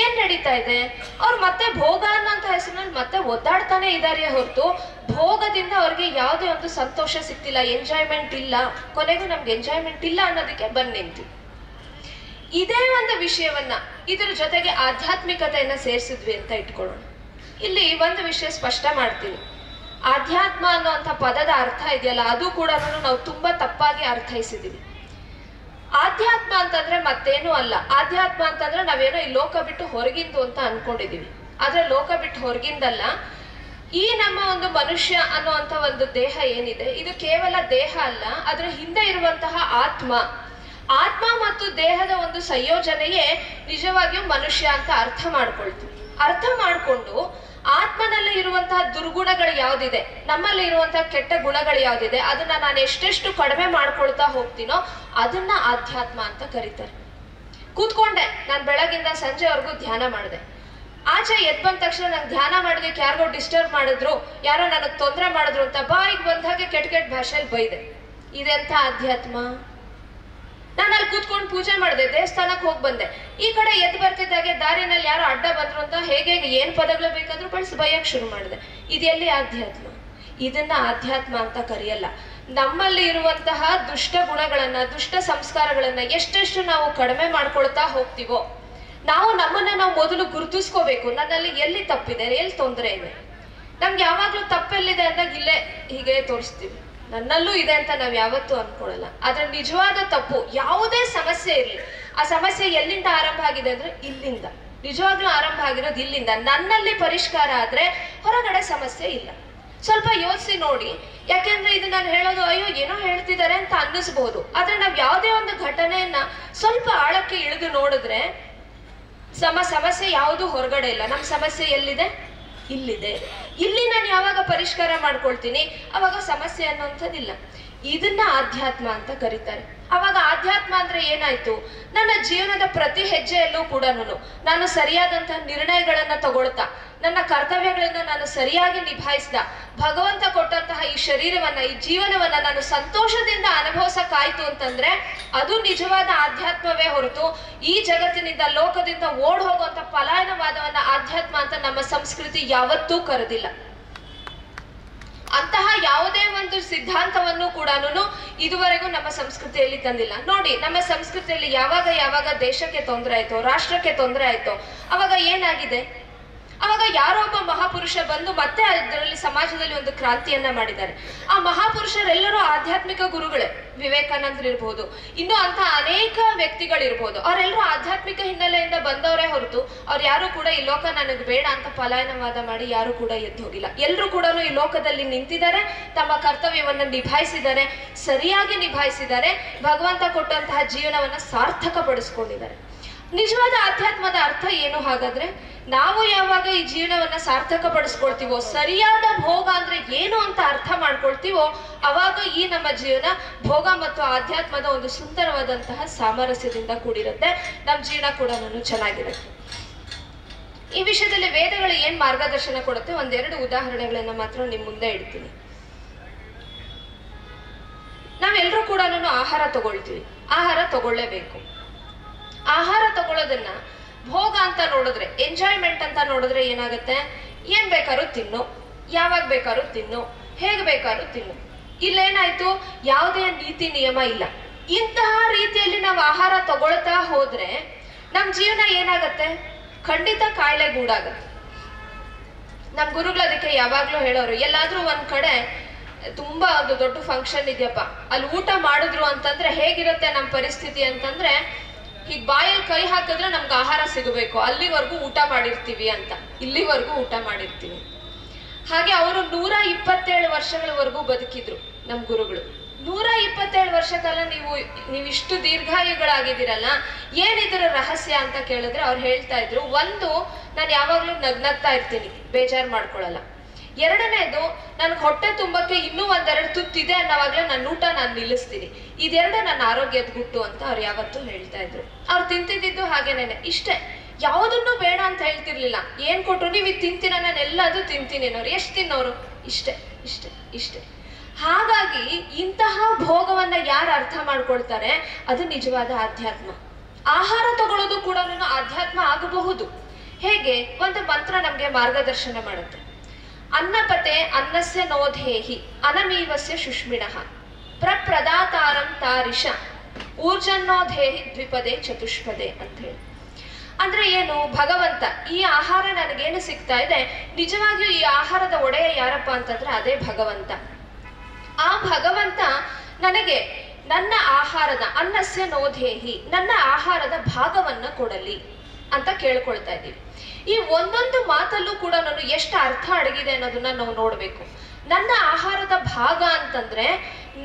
ಏನ್ ನಡೀತಾ ಇದೆ? ಅವ್ರು ಮತ್ತೆ ಭೋಗ ಅನ್ನೋಂಥ ಹೆಸರಿನಲ್ಲಿ ಮತ್ತೆ ಒದ್ದಾಡ್ತಾನೆ ಇದಾರೆ ಹೊರತು ಭೋಗದಿಂದ ಅವ್ರಿಗೆ ಯಾವುದೇ ಒಂದು ಸಂತೋಷ ಸಿಗ್ತಿಲ್ಲ, ಎಂಜಾಯ್ಮೆಂಟ್ ಇಲ್ಲ. ಕೊನೆಗೂ ನಮ್ಗೆ ಎಂಜಾಯ್ಮೆಂಟ್ ಇಲ್ಲ ಅನ್ನೋದಕ್ಕೆ ಬಂದ್ ನಿಂತೀವಿ. ಇದೇ ಒಂದು ವಿಷಯವನ್ನ ಇದರ ಜೊತೆಗೆ ಆಧ್ಯಾತ್ಮಿಕತೆಯನ್ನ ಸೇರಿಸಿದ್ವಿ ಅಂತ ಇಟ್ಕೊಳ್ಳೋಣ. ಇಲ್ಲಿ ಒಂದು ವಿಷಯ ಸ್ಪಷ್ಟ ಮಾಡ್ತೀನಿ. ಆಧ್ಯಾತ್ಮ ಅನ್ನುವಂಥ ಪದದ ಅರ್ಥ ಇದೆಯಲ್ಲ, ಅದು ಕೂಡ ನಾವು ತುಂಬಾ ತಪ್ಪಾಗಿ ಅರ್ಥೈಸಿದೀವಿ. ಆಧ್ಯಾತ್ಮ ಅಂತಂದ್ರೆ ಮತ್ತೇನು ಅಲ್ಲ. ಆಧ್ಯಾತ್ಮ ಅಂತಂದ್ರೆ ನಾವೇನೋ ಈ ಲೋಕ ಬಿಟ್ಟು ಹೊರಗಿಂದು ಅಂತ ಅನ್ಕೊಂಡಿದೀವಿ. ಆದ್ರೆ ಲೋಕ ಬಿಟ್ಟು ಹೊರಗಿಂದಲ್ಲ. ಈ ನಮ್ಮ ಒಂದು ಮನುಷ್ಯ ಅನ್ನುವಂಥ ಒಂದು ದೇಹ ಏನಿದೆ, ಇದು ಕೇವಲ ದೇಹ ಅಲ್ಲ, ಅದ್ರ ಹಿಂದೆ ಇರುವಂತಹ ಆತ್ಮ ಮತ್ತು ದೇಹದ ಒಂದು ಸಂಯೋಜನೆಯೇ ನಿಜವಾಗಿಯೂ ಮನುಷ್ಯ ಅಂತ ಅರ್ಥ ಮಾಡ್ಕೊಂಡು ಆತ್ಮನಲ್ಲಿ ಇರುವಂತಹ ದುರ್ಗುಣಗಳು ಯಾವ್ದಿದೆ, ನಮ್ಮಲ್ಲಿ ಇರುವಂತಹ ಕೆಟ್ಟ ಗುಣಗಳು ಯಾವ್ದಿದೆ, ಅದನ್ನ ನಾನು ಎಷ್ಟೆಷ್ಟು ಕಡಿಮೆ ಮಾಡ್ಕೊಳ್ತಾ ಹೋಗ್ತೀನೋ ಅದನ್ನ ಆಧ್ಯಾತ್ಮ ಅಂತ ಕರೀತಾರೆ. ಕೂತ್ಕೊಂಡೆ ನಾನು ಬೆಳಗಿಂದ ಸಂಜೆವರೆಗೂ ಧ್ಯಾನ ಮಾಡಿದೆ. ಆಚೆ ಎದ್ ಬಂದ ತಕ್ಷಣ ನಾನು ಧ್ಯಾನ ಮಾಡೋದಕ್ಕೆ ಯಾರಿಗೋ ಡಿಸ್ಟರ್ಬ್ ಮಾಡಿದ್ರು, ಯಾರೋ ನನಗೆ ತೊಂದರೆ ಮಾಡಿದ್ರು ಅಂತ ಬಾಯಿಗೆ ಬಂದ ಹಾಗೆ ಕೆಟ್ಟ ಭಾಷೆಯಲ್ಲಿ ಬೈದೆ. ಇದೆಂತ ಆಧ್ಯಾತ್ಮ? ನಾನು ಅಲ್ಲಿ ಕೂತ್ಕೊಂಡು ಪೂಜೆ ಮಾಡಿದೆ, ದೇವಸ್ಥಾನಕ್ಕೆ ಹೋಗಿ ಬಂದೆ. ಈ ಕಡೆ ಎದ್ದು ಬರ್ತಿದ್ದಾಗೆ ದಾರಿನಲ್ಲಿ ಯಾರೋ ಅಡ್ಡ ಬಂದ್ರು ಅಂತ ಹೇಗೆ ಏನ್ ಪದಗಳು ಬೇಕಾದ್ರೂ ಬಳಸಿ ಬೈಯಕ್ ಶುರು ಮಾಡಿದೆ. ಇದೆಲ್ಲಿ ಆಧ್ಯಾತ್ಮ? ಇದನ್ನ ಆಧ್ಯಾತ್ಮ ಅಂತ ಕರೆಯಲ್ಲ. ನಮ್ಮಲ್ಲಿ ಇರುವಂತಹ ದುಷ್ಟ ಗುಣಗಳನ್ನ, ದುಷ್ಟ ಸಂಸ್ಕಾರಗಳನ್ನ ಎಷ್ಟೆಷ್ಟು ನಾವು ಕಡಿಮೆ ಮಾಡ್ಕೊಳ್ತಾ ಹೋಗ್ತೀವೋ, ನಮ್ಮನ್ನ ನಾವು ಮೊದಲು ಗುರುತಿಸ್ಕೋಬೇಕು. ನನ್ನಲ್ಲಿ ಎಲ್ಲಿ ತಪ್ಪಿದೆ, ಎಲ್ಲಿ ತೊಂದರೆ ಇದೆ. ನಮ್ಗೆ ಯಾವಾಗ್ಲೂ ತಪ್ಪೆಲ್ಲಿದೆ ಅಂದಾಗ ಇಲ್ಲೇ ಹೀಗೆ ತೋರಿಸ್ತೀವಿ, ನನ್ನಲ್ಲೂ ಇದೆ ಅಂತ ನಾವು ಯಾವತ್ತೂ ಅನ್ಕೊಳ್ಳಲ್ಲ. ಆದ್ರೆ ನಿಜವಾದ ತಪ್ಪು, ಯಾವುದೇ ಸಮಸ್ಯೆ ಇರಲಿ, ಆ ಸಮಸ್ಯೆ ಎಲ್ಲಿಂದ ಆರಂಭ ಆಗಿದೆ ಅಂದ್ರೆ ಇಲ್ಲಿಂದ. ನಿಜವಾಗ್ಲೂ ಆರಂಭ ಆಗಿರೋದು ಇಲ್ಲಿಂದ. ನನ್ನಲ್ಲಿ ಪರಿಷ್ಕಾರ ಆದ್ರೆ ಹೊರಗಡೆ ಸಮಸ್ಯೆ ಇಲ್ಲ. ಸ್ವಲ್ಪ ಯೋಚಿಸಿ ನೋಡಿ. ಯಾಕೆಂದ್ರೆ ಇದು ನಾನು ಹೇಳೋದು ಅಯ್ಯೋ ಏನೋ ಹೇಳ್ತಿದ್ದಾರೆ ಅಂತ ಅನ್ನಿಸ್ಬೋದು. ಆದ್ರೆ ನಾವ್ ಯಾವುದೇ ಒಂದು ಘಟನೆಯನ್ನ ಸ್ವಲ್ಪ ಆಳಕ್ಕೆ ಇಳಿದು ನೋಡಿದ್ರೆ ಸಮಸ್ಯೆ ಯಾವುದು ಹೊರಗಡೆ ಇಲ್ಲ. ನಮ್ಮ ಸಮಸ್ಯೆ ಎಲ್ಲಿದೆ? ಇಲ್ಲಿದೆ. ಇಲ್ಲಿ ನಾನು ಯಾವಾಗ ಪರಿಷ್ಕಾರ ಮಾಡ್ಕೊಳ್ತೀನಿ ಅವಾಗ ಸಮಸ್ಯೆ ಅನ್ನೋಂಥದ್ದಿಲ್ಲ. ಇದನ್ನ ಆಧ್ಯಾತ್ಮ ಅಂತ ಕರೀತಾರೆ. ಅವಾಗ ಆಧ್ಯಾತ್ಮ ಅಂದ್ರೆ ಏನಾಯ್ತು? ನನ್ನ ಜೀವನದ ಪ್ರತಿ ಹೆಜ್ಜೆಯಲ್ಲೂ ಕೂಡ ನಾನು ಸರಿಯಾದಂತಹ ನಿರ್ಣಯಗಳನ್ನ ತಗೊಳ್ತಾ, ನನ್ನ ಕರ್ತವ್ಯಗಳನ್ನ ನಾನು ಸರಿಯಾಗಿ ನಿಭಾಯಿಸ್ದ, ಭಗವಂತ ಕೊಟ್ಟಂತಹ ಈ ಶರೀರವನ್ನ, ಈ ಜೀವನವನ್ನ ನಾನು ಸಂತೋಷದಿಂದ ಅನುಭವಿಸಕ್ಕಾಯ್ತು ಅಂತಂದ್ರೆ ಅದು ನಿಜವಾದ ಆಧ್ಯಾತ್ಮವೇ ಹೊರತು ಈ ಜಗತ್ತಿನಿಂದ, ಲೋಕದಿಂದ ಓಡ್ ಹೋಗುವಂತ ಪಲಾಯನವಾದವನ್ನ ಆಧ್ಯಾತ್ಮ ಅಂತ ನಮ್ಮ ಸಂಸ್ಕೃತಿ ಯಾವತ್ತೂ ಕರೆದಿಲ್ಲ. ಅಂತಹ ಯಾವುದೇ ಒಂದು ಸಿದ್ಧಾಂತವನ್ನು ಕೂಡ ಇದುವರೆಗೂ ನಮ್ಮ ಸಂಸ್ಕೃತಿಯಲ್ಲಿ ತಂದಿಲ್ಲ. ನೋಡಿ, ನಮ್ಮ ಸಂಸ್ಕೃತಿಯಲ್ಲಿ ಯಾವಾಗ ದೇಶಕ್ಕೆ ತೊಂದರೆ ಆಯ್ತೋ, ರಾಷ್ಟ್ರಕ್ಕೆ ತೊಂದರೆ ಆಯ್ತೋ, ಅವಾಗ ಏನಾಗಿದೆ? ಅವಾಗ ಯಾರೋ ಒಬ್ಬ ಮಹಾಪುರುಷ ಬಂದು ಮತ್ತೆ ಅದರಲ್ಲಿ ಸಮಾಜದಲ್ಲಿ ಒಂದು ಕ್ರಾಂತಿಯನ್ನ ಮಾಡಿದ್ದಾರೆ. ಆ ಮಹಾಪುರುಷರೆಲ್ಲರೂ ಆಧ್ಯಾತ್ಮಿಕ ಗುರುಗಳೇ. ವಿವೇಕಾನಂದರು ಇರ್ಬೋದು, ಇನ್ನೂ ಅಂತ ಅನೇಕ ವ್ಯಕ್ತಿಗಳಿರ್ಬೋದು. ಅವರೆಲ್ಲರೂ ಆಧ್ಯಾತ್ಮಿಕ ಹಿನ್ನೆಲೆಯಿಂದ ಬಂದವರೇ ಹೊರತು ಅವ್ರು ಯಾರು ಕೂಡ ಈ ಲೋಕ ನನಗೆ ಬೇಡ ಅಂತ ಪಲಾಯನವಾದ ಮಾಡಿ ಯಾರು ಕೂಡ ಎದ್ದು ಹೋಗಿಲ್ಲ. ಎಲ್ಲರೂ ಕೂಡ ಈ ಲೋಕದಲ್ಲಿ ನಿಂತಿದ್ದಾರೆ, ತಮ್ಮ ಕರ್ತವ್ಯವನ್ನ ನಿಭಾಯಿಸಿದ್ದಾರೆ, ಸರಿಯಾಗಿ ನಿಭಾಯಿಸಿದ್ದಾರೆ, ಭಗವಂತ ಕೊಟ್ಟಂತಹ ಜೀವನವನ್ನ ಸಾರ್ಥಕಪಡಿಸ್ಕೊಂಡಿದ್ದಾರೆ. ನಿಜವಾದ ಆಧ್ಯಾತ್ಮದ ಅರ್ಥ ಏನು ಹಾಗಾದ್ರೆ? ನಾವು ಯಾವಾಗ ಈ ಜೀವನವನ್ನ ಸಾರ್ಥಕ ಪಡಿಸ್ಕೊಳ್ತೀವೋ, ಸರಿಯಾದ ಭೋಗ ಅಂದ್ರೆ ಏನು ಅಂತ ಅರ್ಥ ಮಾಡ್ಕೊಳ್ತೀವೋ, ಅವಾಗ ಈ ನಮ್ಮ ಜೀವನ ಭೋಗ ಮತ್ತು ಆಧ್ಯಾತ್ಮದ ಒಂದು ಸುಂದರವಾದಂತಹ ಸಾಮರಸ್ಯದಿಂದ ಕೂಡಿರುತ್ತೆ. ನಮ್ಮ ಜೀವನ ಕೂಡ ಚೆನ್ನಾಗಿರುತ್ತೆ. ಈ ವಿಷಯದಲ್ಲಿ ವೇದಗಳು ಏನ್ ಮಾರ್ಗದರ್ಶನ ಕೊಡುತ್ತೆ, ಒಂದೆರಡು ಉದಾಹರಣೆಗಳನ್ನ ಮಾತ್ರ ನಿಮ್ ಮುಂದೆ ಇಡ್ತೀನಿ. ನಾವೆಲ್ಲರೂ ಕೂಡ ಆಹಾರ ತಗೊಳ್ತೀವಿ, ಆಹಾರ ತಗೊಳ್ಳೇಬೇಕು. ಆಹಾರ ತಗೊಳ್ಳೋದನ್ನ ಭೋಗ ಅಂತ ನೋಡಿದ್ರೆ, ಎಂಜಾಯ್ಮೆಂಟ್ ಅಂತ ನೋಡಿದ್ರೆ ಏನಾಗುತ್ತೆ? ಏನ್ ಬೇಕಾದ್ರೂ ತಿನ್ನು, ಯಾವಾಗ ಬೇಕಾದ್ರೂ ತಿನ್ನು, ಹೇಗ್ ಬೇಕಾದ್ರೂ ತಿನ್ನು. ಇಲ್ಲೇನಾಯ್ತು? ಯಾವುದೇ ನೀತಿ ನಿಯಮ ಇಲ್ಲ. ಇಂತಹ ರೀತಿಯಲ್ಲಿ ನಾವು ಆಹಾರ ತಗೊಳ್ತಾ ಹೋದ್ರೆ ನಮ್ ಜೀವನ ಏನಾಗತ್ತೆ? ಖಂಡಿತ ಕಾಯಿಲೆಗೂಡಾಗತ್ತೆ. ನಮ್ ಗುರುಗಳು ಅದಕ್ಕೆ ಯಾವಾಗ್ಲೂ ಹೇಳೋರು, ಎಲ್ಲಾದ್ರೂ ಒಂದ್ ಕಡೆ ತುಂಬಾ ಒಂದು ದೊಡ್ಡ ಫಂಕ್ಷನ್ ಇದೆಯಪ್ಪ, ಅಲ್ಲಿ ಊಟ ಮಾಡಿದ್ರು ಅಂತಂದ್ರೆ ಹೇಗಿರುತ್ತೆ ನಮ್ ಪರಿಸ್ಥಿತಿ ಅಂತಂದ್ರೆ, ಹೀಗ್ ಬಾಯಲ್ಲಿ ಕೈ ಹಾಕಿದ್ರೆ ನಮ್ಗೆ ಆಹಾರ ಸಿಗಬೇಕು, ಅಲ್ಲಿವರೆಗೂ ಊಟ ಮಾಡಿರ್ತೀವಿ ಅಂತ. ಇಲ್ಲಿವರೆಗೂ ಊಟ ಮಾಡಿರ್ತೀವಿ. ಹಾಗೆ ಅವರು 127 ವರ್ಷಗಳವರೆಗೂ ಬದುಕಿದ್ರು ನಮ್ ಗುರುಗಳು. 127 ವರ್ಷ ಕಾಲ ನೀವಿಷ್ಟು ದೀರ್ಘಾಯುಗಳಾಗಿದ್ದೀರಲ್ಲ, ಏನಿದ್ರ ರಹಸ್ಯ ಅಂತ ಕೇಳಿದ್ರೆ ಅವ್ರು ಹೇಳ್ತಾ ಇದ್ರು, ಒಂದು, ನಾನು ಯಾವಾಗ್ಲೂ ನಗ್ನಗ್ತಾ ಇರ್ತೀನಿ, ಬೇಜಾರು ಮಾಡ್ಕೊಳಲ್ಲ. ಎರಡನೇದು, ನನ್ಗೆ ಹೊಟ್ಟೆ ತುಂಬಕ್ಕೆ ಇನ್ನೂ ಒಂದೆರಡು ತುತ್ತಿದೆ ಅನ್ನೋವಾಗ್ಲೇ ನನ್ನ ಊಟ ನಾನು ನಿಲ್ಲಿಸ್ತೀನಿ. ಇದೆರಡು ನನ್ನ ಆರೋಗ್ಯದ ಗುಟ್ಟು ಅಂತ ಅವ್ರು ಯಾವತ್ತೂ ಹೇಳ್ತಾ ಇದ್ರು. ಅವ್ರು ತಿಂತಿದ್ದು ಹಾಗೇನೇನೆ, ಇಷ್ಟೇ, ಯಾವುದನ್ನು ಬೇಡ ಅಂತ ಹೇಳ್ತಿರ್ಲಿಲ್ಲ. ಏನ್ ಕೊಟ್ರು ನೀವು ಇದು ತಿಂತೀರ, ನಾನು ಎಲ್ಲದೂ ತಿಂತೀನಿ ಅನ್ನೋರು. ಎಷ್ಟು ತಿನ್ನೋರು? ಇಷ್ಟೇ ಇಷ್ಟೇ ಇಷ್ಟೇ. ಹಾಗಾಗಿ ಇಂತಹ ಭೋಗವನ್ನ ಯಾರು ಅರ್ಥ ಮಾಡ್ಕೊಳ್ತಾರೆ ಅದು ನಿಜವಾದ ಆಧ್ಯಾತ್ಮ. ಆಹಾರ ತಗೊಳ್ಳೋದು ಕೂಡ ಆಧ್ಯಾತ್ಮ ಆಗಬಹುದು. ಹೇಗೆ? ಒಂದು ಮಂತ್ರ ನಮ್ಗೆ ಮಾರ್ಗದರ್ಶನ ಮಾಡುತ್ತೆ. ಅನ್ನಪತೆ ಅನ್ನಸ್ಯ ನೋಧೇಹಿ ಅನಮೀವಸ್ಯ ಶುಷ್ಮಿಣಃ ಪ್ರಪ್ರದಾತಾರಂ ತಾರಿಷ ಊರ್ಜನ್ನೋಧೇಹಿ ದ್ವಿಪದೇ ಚತುಷ್ಪದೇ ಅಂತ ಹೇಳಿ. ಅಂದ್ರೆ ಏನು? ಭಗವಂತ, ಈ ಆಹಾರ ನನಗೇನು ಸಿಗ್ತಾ ಇದೆ, ನಿಜವಾಗಿಯೂ ಈ ಆಹಾರದ ಒಡೆಯ ಯಾರಪ್ಪ ಅಂತಂದ್ರೆ ಅದೇ ಭಗವಂತ. ಆ ಭಗವಂತ ನನಗೆ ನನ್ನ ಆಹಾರದ ಅನ್ನಸ್ಯ ನೋಧೇಹಿ, ನನ್ನ ಆಹಾರದ ಭಾಗವನ್ನ ಕೊಡಲಿ ಅಂತ ಕೇಳ್ಕೊಳ್ತಾ ಇದ್ದೀವಿ. ಈ ಒಂದೊಂದು ಮಾತಲ್ಲೂ ಕೂಡ ನಾನು ಎಷ್ಟು ಅರ್ಥ ಅಡಗಿದೆ ಅನ್ನೋದನ್ನ ನಾವು ನೋಡ್ಬೇಕು. ನನ್ನ ಆಹಾರದ ಭಾಗ ಅಂತಂದ್ರೆ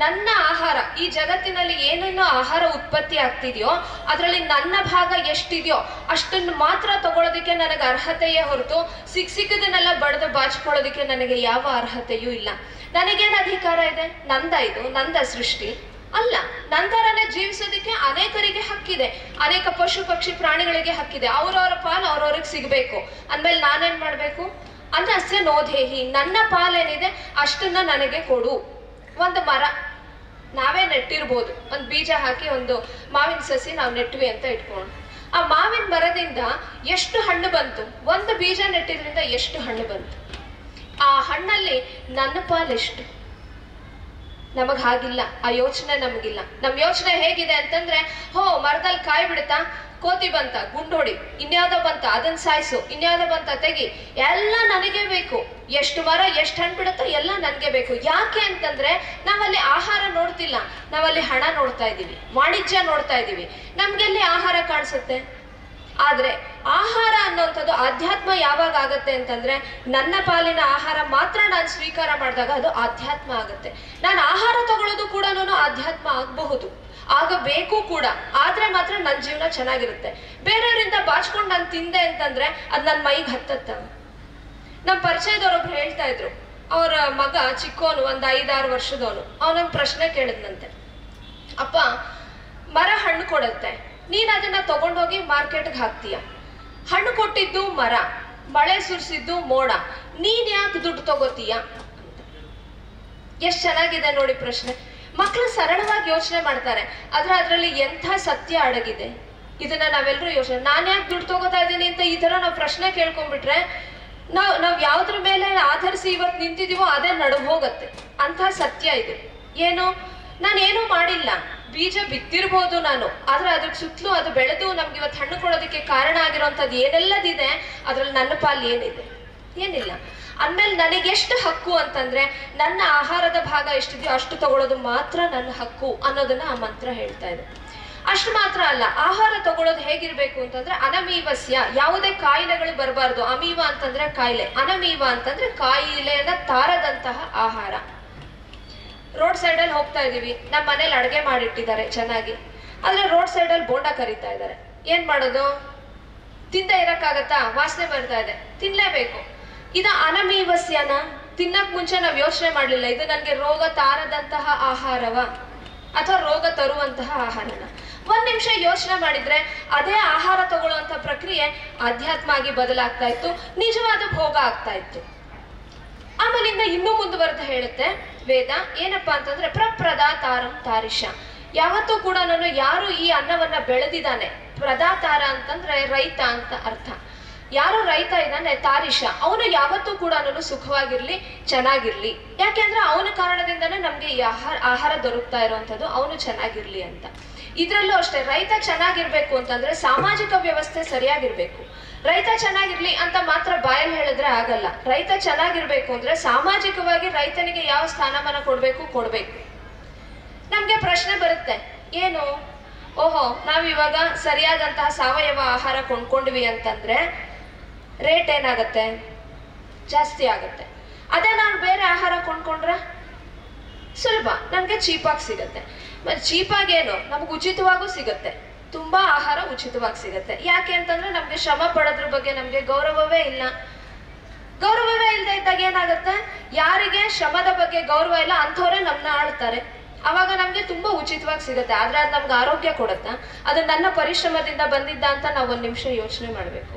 ನನ್ನ ಆಹಾರ, ಈ ಜಗತ್ತಿನಲ್ಲಿ ಏನೇನೋ ಆಹಾರ ಉತ್ಪತ್ತಿ ಆಗ್ತಿದೆಯೋ ಅದರಲ್ಲಿ ನನ್ನ ಭಾಗ ಎಷ್ಟಿದೆಯೋ ಅಷ್ಟನ್ನು ಮಾತ್ರ ತಗೊಳ್ಳೋದಕ್ಕೆ ನನಗೆ ಅರ್ಹತೆಯೇ ಹೊರತು ಸಿಕ್ಕದನ್ನೆಲ್ಲ ಬಡ್ದು ಬಾಚ್ಕೊಳ್ಳೋದಕ್ಕೆ ನನಗೆ ಯಾವ ಅರ್ಹತೆಯೂ ಇಲ್ಲ. ನನಗೇನು ಅಧಿಕಾರ ಇದೆ? ಇದು ನಂದ ಸೃಷ್ಟಿ ಅಲ್ಲ. ನಂತರನೇ ಜೀವಿಸೋದಕ್ಕೆ ಅನೇಕರಿಗೆ ಹಕ್ಕಿದೆ, ಅನೇಕ ಪಶು ಪಕ್ಷಿ ಪ್ರಾಣಿಗಳಿಗೆ ಹಕ್ಕಿದೆ. ಅವ್ರವ್ರ ಪಾಲು ಅವ್ರವ್ರಿಗೆ ಸಿಗ್ಬೇಕು ಅಂದ್ಮೇಲೆ ನಾನೇನ್ ಮಾಡ್ಬೇಕು? ಅನ್ನಸ್ಯ ನೋಧೇಹಿ, ನನ್ನ ಪಾಲೇನಿದೆ ಅಷ್ಟನ್ನ ನನಗೆ ಕೊಡು. ಒಂದು ಮರ ನಾವೇ ನೆಟ್ಟಿರ್ಬೋದು, ಒಂದು ಬೀಜ ಹಾಕಿ ಒಂದು ಮಾವಿನ ಸಸಿ ನಾವು ನೆಟ್ವಿ ಅಂತ ಇಟ್ಕೊಂಡು, ಆ ಮಾವಿನ ಮರದಿಂದ ಎಷ್ಟು ಹಣ್ಣು ಬಂತು? ಒಂದು ಬೀಜ ನೆಟ್ಟಿದ್ರಿಂದ ಎಷ್ಟು ಹಣ್ಣು ಬಂತು? ಆ ಹಣ್ಣಲ್ಲಿ ನನ್ನ ಪಾಲೆಷ್ಟು? ನಮಗ್ ಹಾಗಿಲ್ಲ, ಆ ಯೋಚನೆ ನಮಗಿಲ್ಲ. ನಮ್ ಯೋಚನೆ ಹೇಗಿದೆ ಅಂತಂದ್ರೆ, ಹೋ ಮರದಲ್ಲಿ ಕಾಯಿ ಬಿಡುತ್ತಾ, ಕೋತಿ ಬಂತ ಗುಂಡು ಹೊಡಿ, ಇನ್ಯಾವುದೋ ಬಂತ ಅದನ್ನ ಸಾಯಿಸು, ಇನ್ಯಾವುದೋ ಬಂತ ತೆಗಿ, ಎಲ್ಲ ನನಗೆ ಬೇಕು. ಎಷ್ಟು ಮರ ಎಷ್ಟು ಹಣ್ಣು ಬಿಡುತ್ತೋ ಎಲ್ಲ ನನಗೆ ಬೇಕು. ಯಾಕೆ ಅಂತಂದ್ರೆ ನಾವಲ್ಲಿ ಆಹಾರ ನೋಡ್ತಿಲ್ಲ, ನಾವಲ್ಲಿ ಹಣ ನೋಡ್ತಾ ಇದ್ದೀವಿ, ವಾಣಿಜ್ಯ ನೋಡ್ತಾ ಇದ್ದೀವಿ. ನಮ್ಗೆಲ್ಲಿ ಆಹಾರ ಕಾಣಿಸುತ್ತೆ? ಆದ್ರೆ ಆಹಾರ ಅನ್ನೋಂಥದ್ದು ಆಧ್ಯಾತ್ಮ ಯಾವಾಗ ಆಗತ್ತೆ ಅಂತಂದ್ರೆ, ನನ್ನ ಪಾಲಿನ ಆಹಾರ ಮಾತ್ರ ನಾನು ಸ್ವೀಕಾರ ಮಾಡಿದಾಗ ಅದು ಆಧ್ಯಾತ್ಮ ಆಗುತ್ತೆ. ನಾನು ಆಹಾರ ತಗೊಳ್ಳೋದು ಕೂಡ ಆಧ್ಯಾತ್ಮ ಆಗಬಹುದು, ಆಗಬೇಕು ಕೂಡ. ಆದ್ರೆ ಮಾತ್ರ ನನ್ನ ಜೀವನ ಚೆನ್ನಾಗಿರುತ್ತೆ. ಬೇರೆಯವರಿಂದ ಬಾಚ್ಕೊಂಡು ನಾನು ತಿಂದೆ ಅಂತಂದ್ರೆ ಅದು ನನ್ನ ಮೈಗೆ ಹತ್ತತ್ತ. ನಮ್ಮ ಪರಿಚಯದವ್ರೊಬ್ರು ಹೇಳ್ತಾ ಇದ್ರು, ಅವರ ಮಗ ಚಿಕ್ಕೋನು, ಒಂದು 5-6 ವರ್ಷದವನು. ಅವನೊಂದು ಪ್ರಶ್ನೆ ಕೇಳಿದ್ನಂತೆ, ಅಪ್ಪ ಮರ ಹಣ್ಣು ಕೊಡುತ್ತೆ, ನೀನ್ ಅದನ್ನ ತಗೊಂಡೋಗಿ ಮಾರ್ಕೆಟ್ಗೆ ಹಾಕ್ತೀಯ. ಹಣ್ಣು ಕೊಟ್ಟಿದ್ದು ಮರ, ಮಳೆ ಸುರಿಸಿದ್ದು ಮೋಡ, ನೀನ್ ಯಾಕೆ ದುಡ್ಡು ತಗೋತೀಯ? ಎಷ್ಟ್ ಚೆನ್ನಾಗಿದೆ ನೋಡಿ ಪ್ರಶ್ನೆ. ಮಕ್ಕಳು ಸರಳವಾಗಿ ಯೋಚನೆ ಮಾಡ್ತಾರೆ, ಆದ್ರೆ ಅದ್ರಲ್ಲಿ ಎಂಥ ಸತ್ಯ ಅಡಗಿದೆ. ಇದನ್ನ ನಾವೆಲ್ಲರೂ ಯೋಚನೆ, ನಾನು ಯಾಕೆ ದುಡ್ಡು ತಗೋತಾ ಇದ್ದೀನಿ ಅಂತ ಈ ತರ ನಾವು ಪ್ರಶ್ನೆ ಕೇಳ್ಕೊಂಡ್ಬಿಟ್ರೆ, ನಾವ್ ಯಾವ್ದ್ರ ಮೇಲೆ ಆಧರಿಸಿ ಇವತ್ತು ನಿಂತಿದೀವೋ ಅದೇ ನಡುವ್ ಹೋಗತ್ತೆ. ಅಂತ ಸತ್ಯ ಇದು. ಏನು, ನಾನೇನು ಮಾಡಿಲ್ಲ, ಬೀಜ ಬಿತ್ತಿರ್ಬೋದು ನಾನು, ಆದ್ರೆ ಅದ್ರ ಸುತ್ತಲೂ ಅದು ಬೆಳೆದು ನಮ್ಗೆ ಇವತ್ತು ಹಣ್ಣು ಕೊಡೋದಕ್ಕೆ ಕಾರಣ ಆಗಿರೋಂಥದ್ದು ಏನೆಲ್ಲದಿದೆ ಅದ್ರಲ್ಲಿ ನನ್ನ ಪಾಲು ಏನಿದೆ? ಏನಿಲ್ಲ. ಅಂದ್ಮೇಲೆ ನನಗೆಷ್ಟು ಹಕ್ಕು ಅಂತಂದ್ರೆ, ನನ್ನ ಆಹಾರದ ಭಾಗ ಎಷ್ಟಿದೆಯೋ ಅಷ್ಟು ತಗೊಳ್ಳೋದು ಮಾತ್ರ ನನ್ನ ಹಕ್ಕು ಅನ್ನೋದನ್ನ ಆ ಮಂತ್ರ ಹೇಳ್ತಾ ಇದೆ. ಅಷ್ಟು ಮಾತ್ರ ಅಲ್ಲ, ಆಹಾರ ತಗೊಳ್ಳೋದು ಹೇಗಿರ್ಬೇಕು ಅಂತಂದ್ರೆ, ಅನಮೀವಸ್ಯ, ಯಾವುದೇ ಕಾಯಿಲೆಗಳು ಬರಬಾರ್ದು. ಅಮೀವ ಅಂತಂದ್ರೆ ಕಾಯಿಲೆ, ಅನಮೀವ ಅಂತಂದ್ರೆ ಕಾಯಿಲೆಯನ್ನ ತಾರದಂತಹ ಆಹಾರ. ರೋಡ್ ಸೈಡಲ್ಲಿ ಹೋಗ್ತಾ ಇದೀವಿ, ನಮ್ಮ ಮನೇಲಿ ಅಡುಗೆ ಮಾಡಿಟ್ಟಿದ್ದಾರೆ ಚೆನ್ನಾಗಿ, ಆದ್ರೆ ರೋಡ್ ಸೈಡಲ್ಲಿ ಬೋಂಡ ಕರೀತಾ ಇದ್ದಾರೆ. ಏನ್ ಮಾಡೋದು? ತಿಂದ ಇರಕ್ಕಾಗತ್ತಾ? ವಾಸನೆ ಬರ್ತಾ ಇದೆ, ತಿನ್ಲೇಬೇಕು. ಇದು ಅನಮೀವಸ್ಯನ? ತಿನ್ನಕ್ ಮುಂಚೆ ನಾವು ಯೋಚನೆ ಮಾಡ್ಲಿಲ್ಲ, ಇದು ನನ್ಗೆ ರೋಗ ತಾರದಂತಹ ಆಹಾರವ ಅಥವಾ ರೋಗ ತರುವಂತಹ ಆಹಾರನ? ಒಂದ್ ನಿಮಿಷ ಯೋಚನೆ ಮಾಡಿದ್ರೆ ಅದೇ ಆಹಾರ ತಗೊಳ್ಳುವಂತ ಪ್ರಕ್ರಿಯೆ ಆಧ್ಯಾತ್ಮ ಆಗಿ ಬದಲಾಗ್ತಾ ಇತ್ತು, ನಿಜವಾದ ಭೋಗ ಆಗ್ತಾ ಇತ್ತು. ಆಮೇಲಿಂದ ಇನ್ನೂ ಮುಂದುವರೆದು ಹೇಳುತ್ತೆ ವೇದ, ಏನಪ್ಪಾ ಅಂತಂದ್ರೆ ಪ್ರಪ್ರದಾತಾರಂ ತಾರಿಷ. ಯಾವತ್ತೂ ಕೂಡ ಯಾರು ಈ ಅನ್ನವನ್ನ ಬೆಳೆದಿದ್ದಾನೆ, ಪ್ರದಾತಾರ ಅಂತಂದ್ರೆ ರೈತ ಅಂತ ಅರ್ಥ. ಯಾರು ರೈತ ಇದ್ದಾನೆ ತಾರಿಷ, ಅವನು ಯಾವತ್ತೂ ಕೂಡ ಸುಖವಾಗಿರ್ಲಿ, ಚೆನ್ನಾಗಿರ್ಲಿ. ಯಾಕೆಂದ್ರೆ ಅವನ ಕಾರಣದಿಂದಾನೇ ನಮ್ಗೆ ಈ ಆಹಾರ ದೊರಕ್ತಾ ಇರುವಂತದ್ದು, ಅವನು ಚೆನ್ನಾಗಿರ್ಲಿ ಅಂತ. ಇದ್ರಲ್ಲೂ ಅಷ್ಟೇ, ರೈತ ಚೆನ್ನಾಗಿರ್ಬೇಕು ಅಂತಂದ್ರೆ ಸಾಮಾಜಿಕ ವ್ಯವಸ್ಥೆ ಸರಿಯಾಗಿರ್ಬೇಕು. ರೈತ ಚೆನ್ನಾಗಿರ್ಲಿ ಅಂತ ಮಾತ್ರ ಬಾಯಲ್ಲಿ ಹೇಳಿದ್ರೆ ಆಗಲ್ಲ. ರೈತ ಚೆನ್ನಾಗಿರ್ಬೇಕು ಅಂದ್ರೆ ಸಾಮಾಜಿಕವಾಗಿ ರೈತನಿಗೆ ಯಾವ ಸ್ಥಾನಮಾನ ಕೊಡ್ಬೇಕು. ನಮ್ಗೆ ಪ್ರಶ್ನೆ ಬರುತ್ತೆ, ಏನು, ಓಹೋ ನಾವಿವಾಗ ಸರಿಯಾದಂತಹ ಸಾವಯವ ಆಹಾರ ಕೊಂಡ್ಕೊಂಡ್ವಿ ಅಂತಂದ್ರೆ ರೇಟ್ ಏನಾಗತ್ತೆ? ಜಾಸ್ತಿ ಆಗತ್ತೆ. ಅದೇ ನಾನು ಬೇರೆ ಆಹಾರ ಕೊಂಡ್ಕೊಂಡ್ರೆ ಸುಲಭ, ನಮ್ಗೆ ಚೀಪಾಗಿ ಸಿಗತ್ತೆ. ಮತ್ತೆ ಚೀಪಾಗಿ ಏನು, ನಮ್ಗೆ ಉಚಿತವಾಗೂ ಸಿಗತ್ತೆ. ತುಂಬಾ ಆಹಾರ ಉಚಿತವಾಗಿ ಸಿಗತ್ತೆ. ಯಾಕೆ ಅಂತಂದ್ರೆ ನಮ್ಗೆ ಶ್ರಮ ಪಡೋದ್ರ ಬಗ್ಗೆ ನಮ್ಗೆ ಗೌರವವೇ ಇಲ್ಲ. ಗೌರವವೇ ಇಲ್ಲದೆ ಇದ್ದಾಗ ಏನಾಗುತ್ತೆ, ಯಾರಿಗೆ ಶ್ರಮದ ಬಗ್ಗೆ ಗೌರವ ಇಲ್ಲ ಅಂಥವ್ರೆ ನಮ್ಮನ್ನ ಆಳ್ತಾರೆ. ಅವಾಗ ನಮ್ಗೆ ತುಂಬಾ ಉಚಿತವಾಗಿ ಸಿಗುತ್ತೆ. ಆದ್ರೆ ಅದು ನಮ್ಗೆ ಆರೋಗ್ಯ ಕೊಡುತ್ತಾ? ಅದು ನನ್ನ ಪರಿಶ್ರಮದಿಂದ ಬಂದಿದ್ದ ಅಂತ ನಾವು ಒಂದ್ ನಿಮಿಷ ಯೋಚನೆ ಮಾಡ್ಬೇಕು.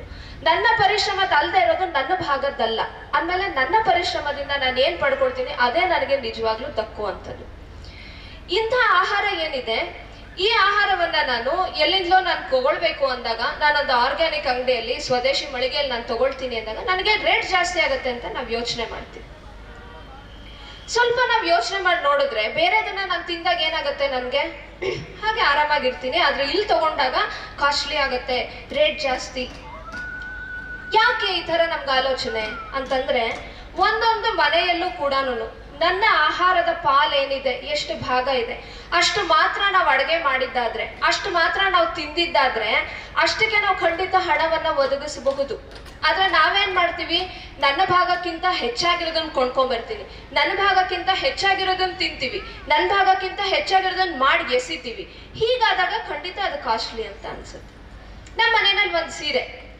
ನನ್ನ ಪರಿಶ್ರಮದ ಅಲ್ಲದೆ ಇರೋದು ನನ್ನ ಭಾಗದ್ದಲ್ಲ ಅಂದ್ಮೇಲೆ ನನ್ನ ಪರಿಶ್ರಮದಿಂದ ನಾನು ಏನ್ ಪಡ್ಕೊಳ್ತೀನಿ ಅದೇ ನನಗೆ ನಿಜವಾಗ್ಲೂ ದಕ್ಕುವಂಥದ್ದು. ಇಂಥ ಆಹಾರ ಏನಿದೆ, ಈ ಆಹಾರವನ್ನ ನಾನು ಎಲ್ಲಿಂದಲೋ ನಾನು ತಗೊಳ್ಬೇಕು ಅಂದಾಗ, ನಾನೊಂದು ಆರ್ಗ್ಯಾನಿಕ್ ಅಂಗಡಿಯಲ್ಲಿ ಸ್ವದೇಶಿ ಮಳಿಗೆಯಲ್ಲಿ ನಾನು ತಗೊಳ್ತೀನಿ ಅಂದಾಗ ನನಗೆ ರೇಟ್ ಜಾಸ್ತಿ ಆಗುತ್ತೆ ಅಂತ ನಾವು ಯೋಚನೆ ಮಾಡ್ತೀವಿ. ಸ್ವಲ್ಪ ನಾವು ಯೋಚನೆ ಮಾಡಿ ನೋಡಿದ್ರೆ ಬೇರೆದನ್ನ ನಾನು ತಿಂದಾಗ ಏನಾಗುತ್ತೆ, ನನ್ಗೆ ಹಾಗೆ ಆರಾಮಾಗಿರ್ತೀನಿ. ಆದ್ರೆ ಇಲ್ಲಿ ತಗೊಂಡಾಗ ಕಾಸ್ಟ್ಲಿ ಆಗತ್ತೆ, ರೇಟ್ ಜಾಸ್ತಿ. ಯಾಕೆ ಈ ತರ ನಮ್ಗೆ ಆಲೋಚನೆ ಅಂತಂದ್ರೆ, ಒಂದೊಂದು ಮನೆಯಲ್ಲೂ ಕೂಡ ನನ್ನ ಆಹಾರದ ಪಾಲೇನಿದೆ, ಎಷ್ಟು ಭಾಗ ಇದೆ, ಅಷ್ಟು ಮಾತ್ರ ನಾವು ಅಡುಗೆ ಮಾಡಿದ್ದಾದ್ರೆ, ಅಷ್ಟು ಮಾತ್ರ ನಾವು ತಿಂದಿದ್ದಾದ್ರೆ ಅಷ್ಟಕ್ಕೆ ನಾವು ಖಂಡಿತ ಹಣವನ್ನ ಒದಗಿಸಬಹುದು. ಆದ್ರೆ ನಾವೇನ್ ಮಾಡ್ತೀವಿ, ನನ್ನ ಭಾಗಕ್ಕಿಂತ ಹೆಚ್ಚಾಗಿರೋದನ್ನ ಕೊಂಡ್ಕೊಂಡ್ಬರ್ತೀವಿ, ನನ್ನ ಭಾಗಕ್ಕಿಂತ ಹೆಚ್ಚಾಗಿರೋದನ್ನ ತಿಂತೀವಿ, ನನ್ನ ಭಾಗಕ್ಕಿಂತ ಹೆಚ್ಚಾಗಿರೋದನ್ನ ಮಾಡಿ ಎಸಿತೀವಿ. ಹೀಗಾದಾಗ ಖಂಡಿತ ಅದು ಕಾಸ್ಟ್ಲಿ ಅಂತ ಅನ್ಸುತ್ತೆ. ನಮ್ಮ ಮನೆಯಲ್ಲಿ ಒಂದು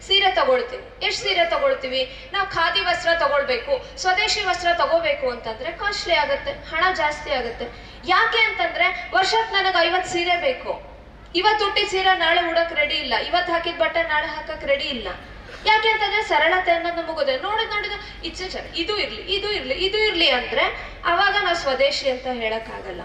ಸೀರೆ ತಗೊಳ್ತೀವಿ. ಎಷ್ಟು ಸೀರೆ ತಗೊಳ್ತೀವಿ ನಾವು? ಖಾದಿ ವಸ್ತ್ರ ತಗೊಳ್ಬೇಕು, ಸ್ವದೇಶಿ ವಸ್ತ್ರ ತಗೋಬೇಕು ಅಂತಂದ್ರೆ ಕಾಸ್ಟ್ಲಿ ಆಗುತ್ತೆ, ಹಣ ಜಾಸ್ತಿ ಆಗುತ್ತೆ. ಯಾಕೆ ಅಂತಂದ್ರೆ ವರ್ಷಕ್ಕೆ ನನಗೆ 50 ಸೀರೆ ಬೇಕು. ಇವತ್ತು ಹುಟ್ಟಿದ ಸೀರೆ ನಾಳೆ ಉಡಕ್ ರೆಡಿ ಇಲ್ಲ, ಇವತ್ತು ಹಾಕಿದ ಬಟ್ಟೆ ನಾಳೆ ಹಾಕಕ್ ರೆಡಿ ಇಲ್ಲ. ಯಾಕೆ ಅಂತಂದ್ರೆ ಸರಳತೆ ಅನ್ನೋದು ನಮಗೋದೆ. ನೋಡಿದ ಇಚ್ಛೆ ಇದು ಇರ್ಲಿ ಅಂದ್ರೆ ಅವಾಗ ನಾವು ಸ್ವದೇಶಿ ಅಂತ ಹೇಳಕ್ಕಾಗಲ್ಲ.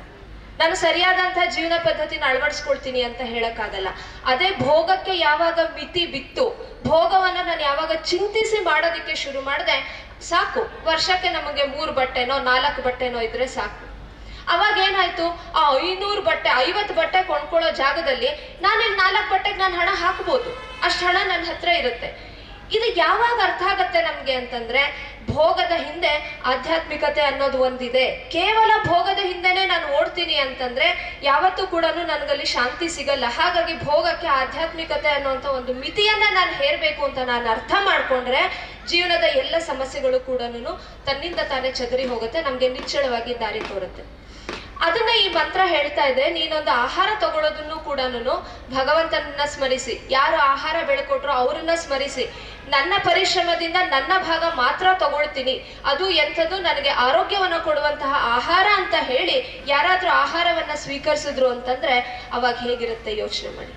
ನಾನು ಸರಿಯಾದಂತಹ ಜೀವನ ಪದ್ಧತಿನ ಅಳವಡಿಸ್ಕೊಳ್ತೀನಿ ಅಂತ ಹೇಳಕ್ಕಾಗಲ್ಲ. ಅದೇ ಭೋಗಕ್ಕೆ ಯಾವಾಗ ಮಿತಿ ಬಿತ್ತು, ಭೋಗವನ್ನ ನಾನು ಯಾವಾಗ ಚಿಂತಿಸಿ ಮಾಡೋದಕ್ಕೆ ಶುರು ಮಾಡಿದೆ, ಸಾಕು ವರ್ಷಕ್ಕೆ ನಮಗೆ 3 ಬಟ್ಟೆನೋ 4 ಬಟ್ಟೆನೋ ಇದ್ರೆ ಸಾಕು. ಅವಾಗ ಏನಾಯ್ತು, ಆ 500 ಬಟ್ಟೆ 50 ಬಟ್ಟೆ ಕೊಂಡ್ಕೊಳ್ಳೋ ಜಾಗದಲ್ಲಿ ನಾನಿಲ್ಲಿ 4 ಬಟ್ಟೆಗೆ ನಾನು ಹಣ ಹಾಕ್ಬೋದು, ಅಷ್ಟು ಹಣ ನನ್ನ ಹತ್ರ ಇರುತ್ತೆ. ಇದು ಯಾವಾಗ ಅರ್ಥ ಆಗತ್ತೆ ನಮ್ಗೆ ಅಂತಂದ್ರೆ, ಭೋಗದ ಹಿಂದೆ ಆಧ್ಯಾತ್ಮಿಕತೆ ಅನ್ನೋದು ಒಂದಿದೆ. ಕೇವಲ ಭೋಗದ ಹಿಂದೆನೆ ನಾನು ಓಡ್ತೀನಿ ಅಂತಂದ್ರೆ ಯಾವತ್ತೂ ಕೂಡ ನನಗಲ್ಲಿ ಶಾಂತಿ ಸಿಗಲ್ಲ. ಹಾಗಾಗಿ ಭೋಗಕ್ಕೆ ಆಧ್ಯಾತ್ಮಿಕತೆ ಅನ್ನೋಂಥ ಒಂದು ಮಿತಿಯನ್ನ ನಾನು ಹೇರಬೇಕು ಅಂತ ನಾನು ಅರ್ಥ ಮಾಡ್ಕೊಂಡ್ರೆ ಜೀವನದ ಎಲ್ಲ ಸಮಸ್ಯೆಗಳು ಕೂಡ ತನ್ನಿಂದ ತಾನೇ ಚದರಿ ಹೋಗುತ್ತೆ, ನಮ್ಗೆ ನಿಚ್ಚಳವಾಗಿ ದಾರಿ ತೋರುತ್ತೆ. ಅದನ್ನ ಈ ಮಂತ್ರ ಹೇಳ್ತಾ ಇದೆ. ನೀನೊಂದು ಆಹಾರ ತಗೊಳ್ಳೋದನ್ನು ಕೂಡ ಭಗವಂತನನ್ನ ಸ್ಮರಿಸಿ, ಯಾರು ಆಹಾರ ಬೆಳ್ಕೊಟ್ರೋ ಅವ್ರನ್ನ ಸ್ಮರಿಸಿ, ನನ್ನ ಪರಿಶ್ರಮದಿಂದ ನನ್ನ ಭಾಗ ಮಾತ್ರ ತಗೊಳ್ತೀನಿ, ಅದು ಎಂಥದ್ದು ನನಗೆ ಆರೋಗ್ಯವನ್ನು ಕೊಡುವಂತಹ ಆಹಾರ ಅಂತ ಹೇಳಿ ಯಾರಾದ್ರೂ ಆಹಾರವನ್ನ ಸ್ವೀಕರಿಸಿದ್ರು ಅಂತಂದ್ರೆ ಅವಾಗ ಹೇಗಿರುತ್ತೆ ಯೋಚನೆ ಮಾಡಿ.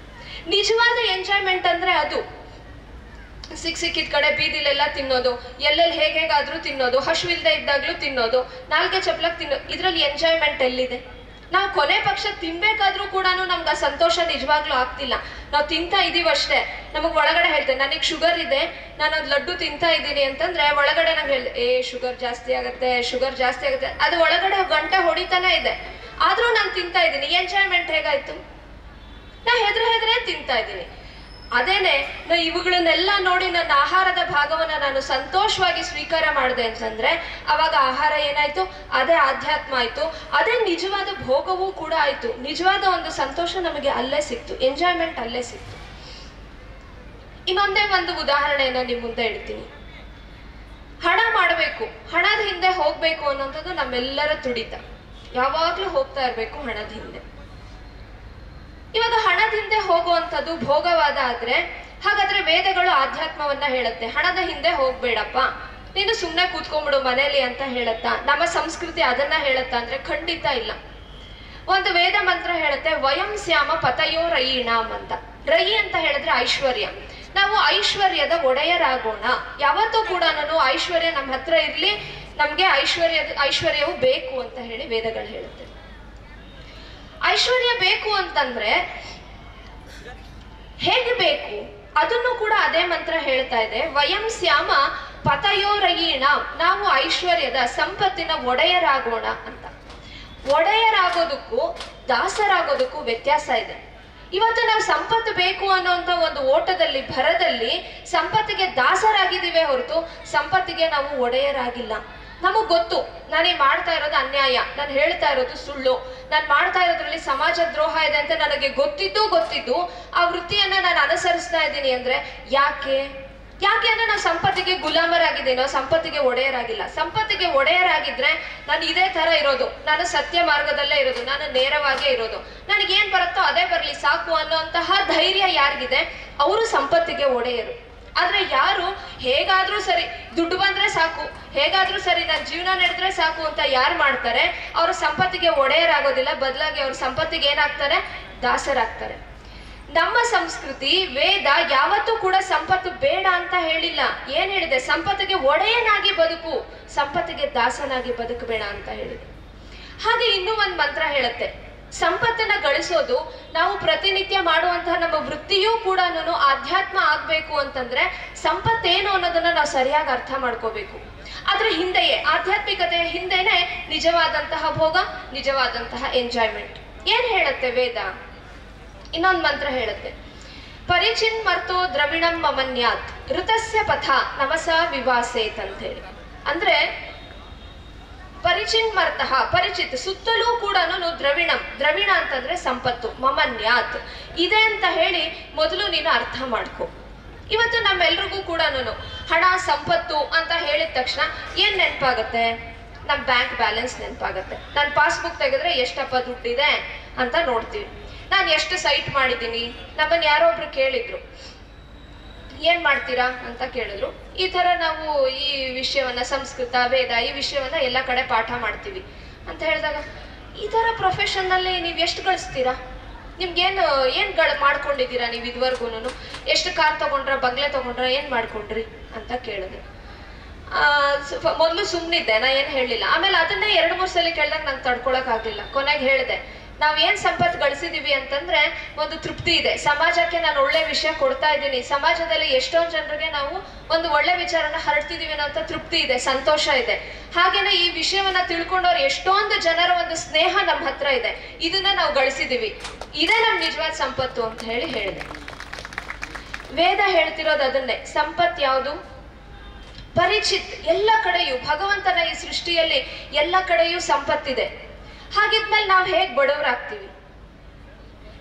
ನಿಜವಾದ ಎಂಜಾಯ್ಮೆಂಟ್ ಅಂದ್ರೆ ಅದು ಸಿಕ್ಕಿದ ಕಡೆ ಬೀದಿಲೆಲ್ಲ ತಿನ್ನೋದು, ಎಲ್ಲೆಲ್ಲಿ ಹೇಗಾದ್ರೂ ತಿನ್ನೋದು, ಹಶುವಿಲ್ದೆ ಇದ್ದಾಗ್ಲೂ ತಿನ್ನೋದು, ನಾಲ್ಗೆ ಚಪ್ಲಕ್ ತಿನ್ನೋದು, ಇದ್ರಲ್ಲಿ ಎಂಜಾಯ್ಮೆಂಟ್ ಎಲ್ಲಿದೆ? ನಾವು ಕೊನೆ ಪಕ್ಷ ತಿನ್ಬೇಕಾದ್ರೂ ಕೂಡ ನಮ್ಗೆ ಆ ಸಂತೋಷ ನಿಜವಾಗ್ಲೂ ಆಗ್ತಿಲ್ಲ. ನಾವು ತಿಂತಾ ಇದೀವಿ ಅಷ್ಟೇ. ನಮಗ್ ಒಳಗಡೆ ಹೇಳ್ತೇವೆ ನನಗೆ ಶುಗರ್ ಇದೆ, ನಾನು ಅದು ಲಡ್ಡು ತಿಂತಾ ಇದ್ದೀನಿ ಅಂತಂದ್ರೆ ಒಳಗಡೆ ನಂಗೆ ಹೇಳ್ದೆ ಶುಗರ್ ಜಾಸ್ತಿ ಆಗತ್ತೆ, ಶುಗರ್ ಜಾಸ್ತಿ ಆಗುತ್ತೆ. ಅದು ಒಳಗಡೆ ಗಂಟೆ ಹೊಡಿತಾನೆ ಇದೆ, ಆದ್ರೂ ನಾನು ತಿಂತಾ ಇದ್ದೀನಿ. ಎಂಜಾಯ್ಮೆಂಟ್ ಹೇಗಾಯ್ತು? ನಾ ಹೆದ್ರೆ ತಿಂತಾ ಇದ್ದೀನಿ. ಅದೇನೆ ಇವುಗಳನ್ನೆಲ್ಲ ನೋಡಿ ನನ್ನ ಆಹಾರದ ಭಾಗವನ್ನ ನಾನು ಸಂತೋಷವಾಗಿ ಸ್ವೀಕಾರ ಮಾಡಿದೆ ಅಂತಂದ್ರೆ ಅವಾಗ ಆಹಾರ ಏನಾಯ್ತು? ಅದೇ ಆಧ್ಯಾತ್ಮ ಆಯ್ತು, ಅದೇ ನಿಜವಾದ ಭೋಗವೂ ಕೂಡ ಆಯ್ತು. ನಿಜವಾದ ಒಂದು ಸಂತೋಷ ನಮಗೆ ಅಲ್ಲೇ ಸಿಕ್ತು, ಎಂಜಾಯ್ಮೆಂಟ್ ಅಲ್ಲೇ ಸಿಕ್ತು. ಇನ್ನೊಂದೇ ಒಂದು ಉದಾಹರಣೆಯನ್ನ ನಿಮ್ ಮುಂದೆ ಇಡ್ತೀನಿ. ಹಣ ಮಾಡಬೇಕು, ಹಣದ ಹಿಂದೆ ಹೋಗ್ಬೇಕು ಅನ್ನೋಂಥದ್ದು ನಮ್ಮೆಲ್ಲರ ತುಡಿತ. ಯಾವಾಗ್ಲೂ ಹೋಗ್ತಾ ಇರ್ಬೇಕು ಹಣದ ಹಿಂದೆ. ಇವಾಗ ಹಣದ ಹಿಂದೆ ಹೋಗುವಂಥದ್ದು ಭೋಗವಾದ ಆದ್ರೆ ಹಾಗಾದ್ರೆ ವೇದಗಳು ಆಧ್ಯಾತ್ಮವನ್ನ ಹೇಳುತ್ತೆ, ಹಣದ ಹಿಂದೆ ಹೋಗ್ಬೇಡಪ್ಪ, ನೀನು ಸುಮ್ಮನೆ ಕೂತ್ಕೊಂಡ್ಬಿಡು ಮನೇಲಿ ಅಂತ ಹೇಳತ್ತಾ? ನಮ್ಮ ಸಂಸ್ಕೃತಿ ಅದನ್ನ ಹೇಳತ್ತಾ ಅಂದ್ರೆ ಖಂಡಿತ ಇಲ್ಲ. ಒಂದು ವೇದ ಮಂತ್ರ ಹೇಳುತ್ತೆ, ವಯಂ ಸ್ಯಾಮ ಪತಯೋ ರಯೀಣಾಮ್ ಅಂತ. ರಯಿ ಅಂತ ಹೇಳಿದ್ರೆ ಐಶ್ವರ್ಯ. ನಾವು ಐಶ್ವರ್ಯದ ಒಡೆಯರಾಗೋಣ. ಯಾವತ್ತೂ ಕೂಡ ಐಶ್ವರ್ಯ ನಮ್ಮ ಹತ್ರ ಇರ್ಲಿ, ನಮ್ಗೆ ಐಶ್ವರ್ಯವು ಬೇಕು ಅಂತ ಹೇಳಿ ವೇದಗಳು ಹೇಳುತ್ತೆ. ಐಶ್ವರ್ಯ ಬೇಕು ಅಂತಂದ್ರೆ ಹೇಗೆ ಬೇಕು ಅದನ್ನು ಕೂಡ ಅದೇ ಮಂತ್ರ ಹೇಳ್ತಾ ಇದೆ. ವಯಂ ಸ್ಯಾಮ ಪತಯೋರಯೀಣ, ನಾವು ಐಶ್ವರ್ಯದ ಸಂಪತ್ತಿನ ಒಡೆಯರಾಗೋಣ ಅಂತ. ಒಡೆಯರಾಗೋದಕ್ಕೂ ದಾಸರಾಗೋದಕ್ಕೂ ವ್ಯತ್ಯಾಸ ಇದೆ. ಇವತ್ತು ನಾವು ಸಂಪತ್ತು ಬೇಕು ಅನ್ನೋಂಥ ಒಂದು ಓಟದಲ್ಲಿ ಭರದಲ್ಲಿ ಸಂಪತ್ತಿಗೆ ದಾಸರಾಗಿದ್ದೀವಿ ಹೊರತು ಸಂಪತ್ತಿಗೆ ನಾವು ಒಡೆಯರಾಗಿಲ್ಲ. ನಮಗ್ ಗೊತ್ತು ನಾನೇ ಮಾಡ್ತಾ ಇರೋದು ಅನ್ಯಾಯ, ನಾನು ಹೇಳ್ತಾ ಇರೋದು ಸುಳ್ಳು, ನಾನು ಮಾಡ್ತಾ ಇರೋದ್ರಲ್ಲಿ ಸಮಾಜ ದ್ರೋಹ ಇದೆ ಅಂತ ನನಗೆ ಗೊತ್ತಿದ್ದು ಆ ವೃತ್ತಿಯನ್ನ ನಾನು ಅನುಸರಿಸ್ತಾ ಇದ್ದೀನಿ ಅಂದ್ರೆ ಯಾಕೆ ಅಂದ್ರೆ ನಾವು ಸಂಪತ್ತಿಗೆ ಗುಲಾಮರಾಗಿದ್ದೀನೋ, ಸಂಪತ್ತಿಗೆ ಒಡೆಯರಾಗಿಲ್ಲ. ಸಂಪತ್ತಿಗೆ ಒಡೆಯರಾಗಿದ್ರೆ ನಾನು ಇದೇ ತರ ಇರೋದು, ನಾನು ಸತ್ಯ ಮಾರ್ಗದಲ್ಲೇ ಇರೋದು, ನಾನು ನೇರವಾಗೇ ಇರೋದು, ನನಗೇನ್ ಬರುತ್ತೋ ಅದೇ ಬರ್ಲಿ ಸಾಕು ಅನ್ನೋಂತಹ ಧೈರ್ಯ ಯಾರಿಗಿದೆ ಅವರು ಸಂಪತ್ತಿಗೆ ಒಡೆಯರು. ಆದ್ರೆ ಯಾರು ಹೇಗಾದ್ರೂ ಸರಿ ದುಡ್ಡು ಬಂದ್ರೆ ಸಾಕು, ಹೇಗಾದ್ರೂ ಸರಿ ನನ್ನ ಜೀವನ ನಡೆದ್ರೆ ಸಾಕು ಅಂತ ಯಾರು ಮಾಡ್ತಾರೆ ಅವ್ರ ಸಂಪತ್ತಿಗೆ ಒಡೆಯರಾಗೋದಿಲ್ಲ, ಬದಲಾಗಿ ಅವ್ರ ಸಂಪತ್ತಿಗೆ ಏನಾಗ್ತಾರೆ? ದಾಸರಾಗ್ತಾರೆ. ನಮ್ಮ ಸಂಸ್ಕೃತಿ ವೇದ ಯಾವತ್ತೂ ಕೂಡ ಸಂಪತ್ತು ಬೇಡ ಅಂತ ಹೇಳಿಲ್ಲ. ಏನ್ ಹೇಳಿದೆ? ಸಂಪತ್ತಿಗೆ ಒಡೆಯನಾಗಿ ಬದುಕು, ಸಂಪತ್ತಿಗೆ ದಾಸನಾಗಿ ಬದುಕಬೇಡ ಅಂತ ಹೇಳಿದೆ. ಹಾಗೆ ಇನ್ನೂ ಒಂದು ಮಂತ್ರ ಹೇಳುತ್ತೆ, ಸಂಪತ್ತನ್ನ ಗಳಿಸೋದು ನಾವು ಪ್ರತಿನಿತ್ಯ ಮಾಡುವಂತಹ ನಮ್ಮ ವೃತ್ತಿಯೂ ಕೂಡ ಆಧ್ಯಾತ್ಮ ಆಗ್ಬೇಕು ಅಂತಂದ್ರೆ ಸಂಪತ್ತೇನು ಅನ್ನೋದನ್ನ ನಾವು ಸರಿಯಾಗಿ ಅರ್ಥ ಮಾಡ್ಕೋಬೇಕು. ಅದ್ರ ಹಿಂದೆಯೇ ಆಧ್ಯಾತ್ಮಿಕತೆಯ ಹಿಂದೆನೆ ನಿಜವಾದಂತಹ ಭೋಗ, ನಿಜವಾದಂತಹ ಎಂಜಾಯ್ಮೆಂಟ್. ಏನ್ ಹೇಳುತ್ತೆ ವೇದ? ಇನ್ನೊಂದು ಮಂತ್ರ ಹೇಳುತ್ತೆ, ಪರಿಚಿನ್ ಮರ್ತೋ ದ್ರವಿಣಂ ಮಮನ್ಯಾತ್ ಋತಸ್ಯ ಪಥ ನಮಸ ವಿವಾಸೇತ್ ಅಂತ ಹೇಳಿ. ಅಂದ್ರೆ ಪರಿಚಿನ್ ಮರ್ತಃ, ಪರಿಚಿತ್ ಸುತ್ತಲೂ ಕೂಡ ದ್ರವಿಣ ಅಂತಂದ್ರೆ ಸಂಪತ್ತು, ಮಮನ್ಯಾತ್ ಇದೆ ಅಂತ ಹೇಳಿ ಮೊದಲು ನೀನು ಅರ್ಥ ಮಾಡ್ಕೊ. ಇವತ್ತು ನಮ್ಮೆಲ್ರಿಗೂ ಕೂಡ ಹಣ ಸಂಪತ್ತು ಅಂತ ಹೇಳಿದ ತಕ್ಷಣ ಏನ್ ನೆನಪಾಗತ್ತೆ? ನಮ್ ಬ್ಯಾಂಕ್ ಬ್ಯಾಲೆನ್ಸ್ ನೆನಪಾಗತ್ತೆ. ನಾನು ಪಾಸ್ಬುಕ್ ತೆಗೆದ್ರೆ ಎಷ್ಟಪ್ಪ ದುಡ್ಡಿದೆ ಅಂತ ನೋಡ್ತೀವಿ. ನಾನು ಎಷ್ಟು ಸೈಟ್ ಮಾಡಿದ್ದೀನಿ. ನಮ್ಮನ್ನ ಯಾರೋ ಒಬ್ರು ಕೇಳಿದ್ರು, ಏನ್ ಮಾಡ್ತೀರಾ ಅಂತ ಕೇಳಿದ್ರು. ಈ ತರ ನಾವು ಈ ವಿಷಯವನ್ನ ಸಂಸ್ಕೃತ ವೇದ ಈ ವಿಷಯವನ್ನ ಎಲ್ಲ ಕಡೆ ಪಾಠ ಮಾಡ್ತೀವಿ ಅಂತ ಹೇಳಿದಾಗ, ಈ ತರ ಪ್ರೊಫೆಷನ್ ನಲ್ಲಿ ನೀವ್ ಎಷ್ಟು ಗಳಿಸ್ತೀರಾ? ನಿಮ್ಗೇನು ಮಾಡ್ಕೊಂಡಿದ್ದೀರಾ ನೀವು ಇದುವರೆಗೂನು? ಎಷ್ಟು ಕಾರ್ ತಗೊಂಡ್ರ, ಬಂಗ್ಲೆ ತಗೊಂಡ್ರ, ಏನ್ ಮಾಡ್ಕೊಂಡ್ರಿ ಅಂತ ಕೇಳಿದ್ರು. ಮೊದ್ಲು ಸುಮ್ನಿದ್ದೆ, ನಾ ಏನ್ ಹೇಳಿಲ್ಲ. ಆಮೇಲೆ ಅದನ್ನೇ 2-3 ಸಲ ಕೇಳಿದಾಗ ನಂಗೆ ತಡ್ಕೊಳಕ್ ಆಗ್ಲಿಲ್ಲ. ಕೊನೆಗೆ ಹೇಳಿದೆ, ನಾವೇನ್ ಸಂಪತ್ತು ಗಳಿಸಿದೀವಿ ಅಂತಂದ್ರೆ ಒಂದು ತೃಪ್ತಿ ಇದೆ, ಸಮಾಜಕ್ಕೆ ನಾನು ಒಳ್ಳೆ ವಿಷಯ ಕೊಡ್ತಾ ಇದ್ದೀನಿ, ಸಮಾಜದಲ್ಲಿ ಎಷ್ಟೊಂದು ಜನರಿಗೆ ನಾವು ಒಂದು ಒಳ್ಳೆ ವಿಚಾರನ ಹರಡ್ತಿದೀವಿ ಅನ್ನೋ ತೃಪ್ತಿ ಇದೆ, ಸಂತೋಷ ಇದೆ. ಹಾಗೇನೆ ಈ ವಿಷಯವನ್ನ ತಿಳ್ಕೊಂಡವ್ರು ಎಷ್ಟೊಂದು ಜನರ ಒಂದು ಸ್ನೇಹ ನಮ್ಮ ಹತ್ರ ಇದೆ, ಇದನ್ನ ನಾವು ಗಳಿಸಿದೀವಿ, ಇದೇ ನಮ್ ನಿಜವಾದ ಸಂಪತ್ತು ಅಂತ ಹೇಳಿದೆ. ವೇದ ಹೇಳ್ತಿರೋದು ಅದನ್ನೇ, ಸಂಪತ್ ಯಾವುದು? ಪರಿಚಿತ್. ಎಲ್ಲ ಕಡೆಯೂ ಭಗವಂತನ ಈ ಸೃಷ್ಟಿಯಲ್ಲಿ ಎಲ್ಲ ಕಡೆಯೂ ಸಂಪತ್ತಿದೆ. ಹಾಗಿದ್ಮೇಲೆ ನಾವು ಹೇಗ್ ಬಡವರಾಗ್ತೀವಿ?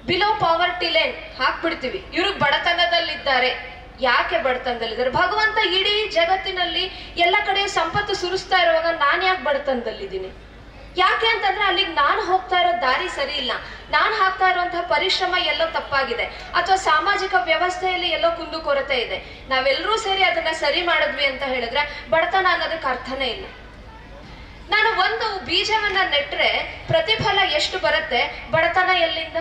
ಬಿಲೋ ಪಾವರ್ಟಿ ಲೈನ್ ಹಾಕ್ಬಿಡ್ತೀವಿ. ಇವ್ರಿಗೆ ಬಡತನದಲ್ಲಿದ್ದಾರೆ. ಯಾಕೆ ಬಡತನದಲ್ಲಿದ್ದಾರೆ? ಭಗವಂತ ಇಡೀ ಜಗತ್ತಿನಲ್ಲಿ ಎಲ್ಲ ಕಡೆ ಸಂಪತ್ತು ಸುರಿಸ್ತಾ ಇರುವಾಗ ನಾನು ಯಾಕೆ ಬಡತನದಲ್ಲಿದ್ದೀನಿ? ಯಾಕೆ ಅಂತಂದ್ರೆ ಅಲ್ಲಿಗೆ ನಾನು ಹೋಗ್ತಾ ಇರೋ ದಾರಿ ಸರಿ ಇಲ್ಲ, ನಾನು ಹಾಕ್ತಾ ಇರುವಂತಹ ಪರಿಶ್ರಮ ಎಲ್ಲೋ ತಪ್ಪಾಗಿದೆ, ಅಥವಾ ಸಾಮಾಜಿಕ ವ್ಯವಸ್ಥೆಯಲ್ಲಿ ಎಲ್ಲೋ ಕುಂದುಕೊರತೆ ಇದೆ. ನಾವೆಲ್ಲರೂ ಸೇರಿ ಅದನ್ನ ಸರಿ ಮಾಡಿದ್ವಿ ಅಂತ ಹೇಳಿದ್ರೆ ಬಡತನ ಅನ್ನೋದಕ್ಕೆ ಅರ್ಥನೇ ಇಲ್ಲ. ನಾನು ಒಂದು ಬೀಜವನ್ನ ನೆಟ್ರೆ ಪ್ರತಿಫಲ ಎಷ್ಟು ಬರುತ್ತೆ? ಬಡತನ ಎಲ್ಲಿಂದ?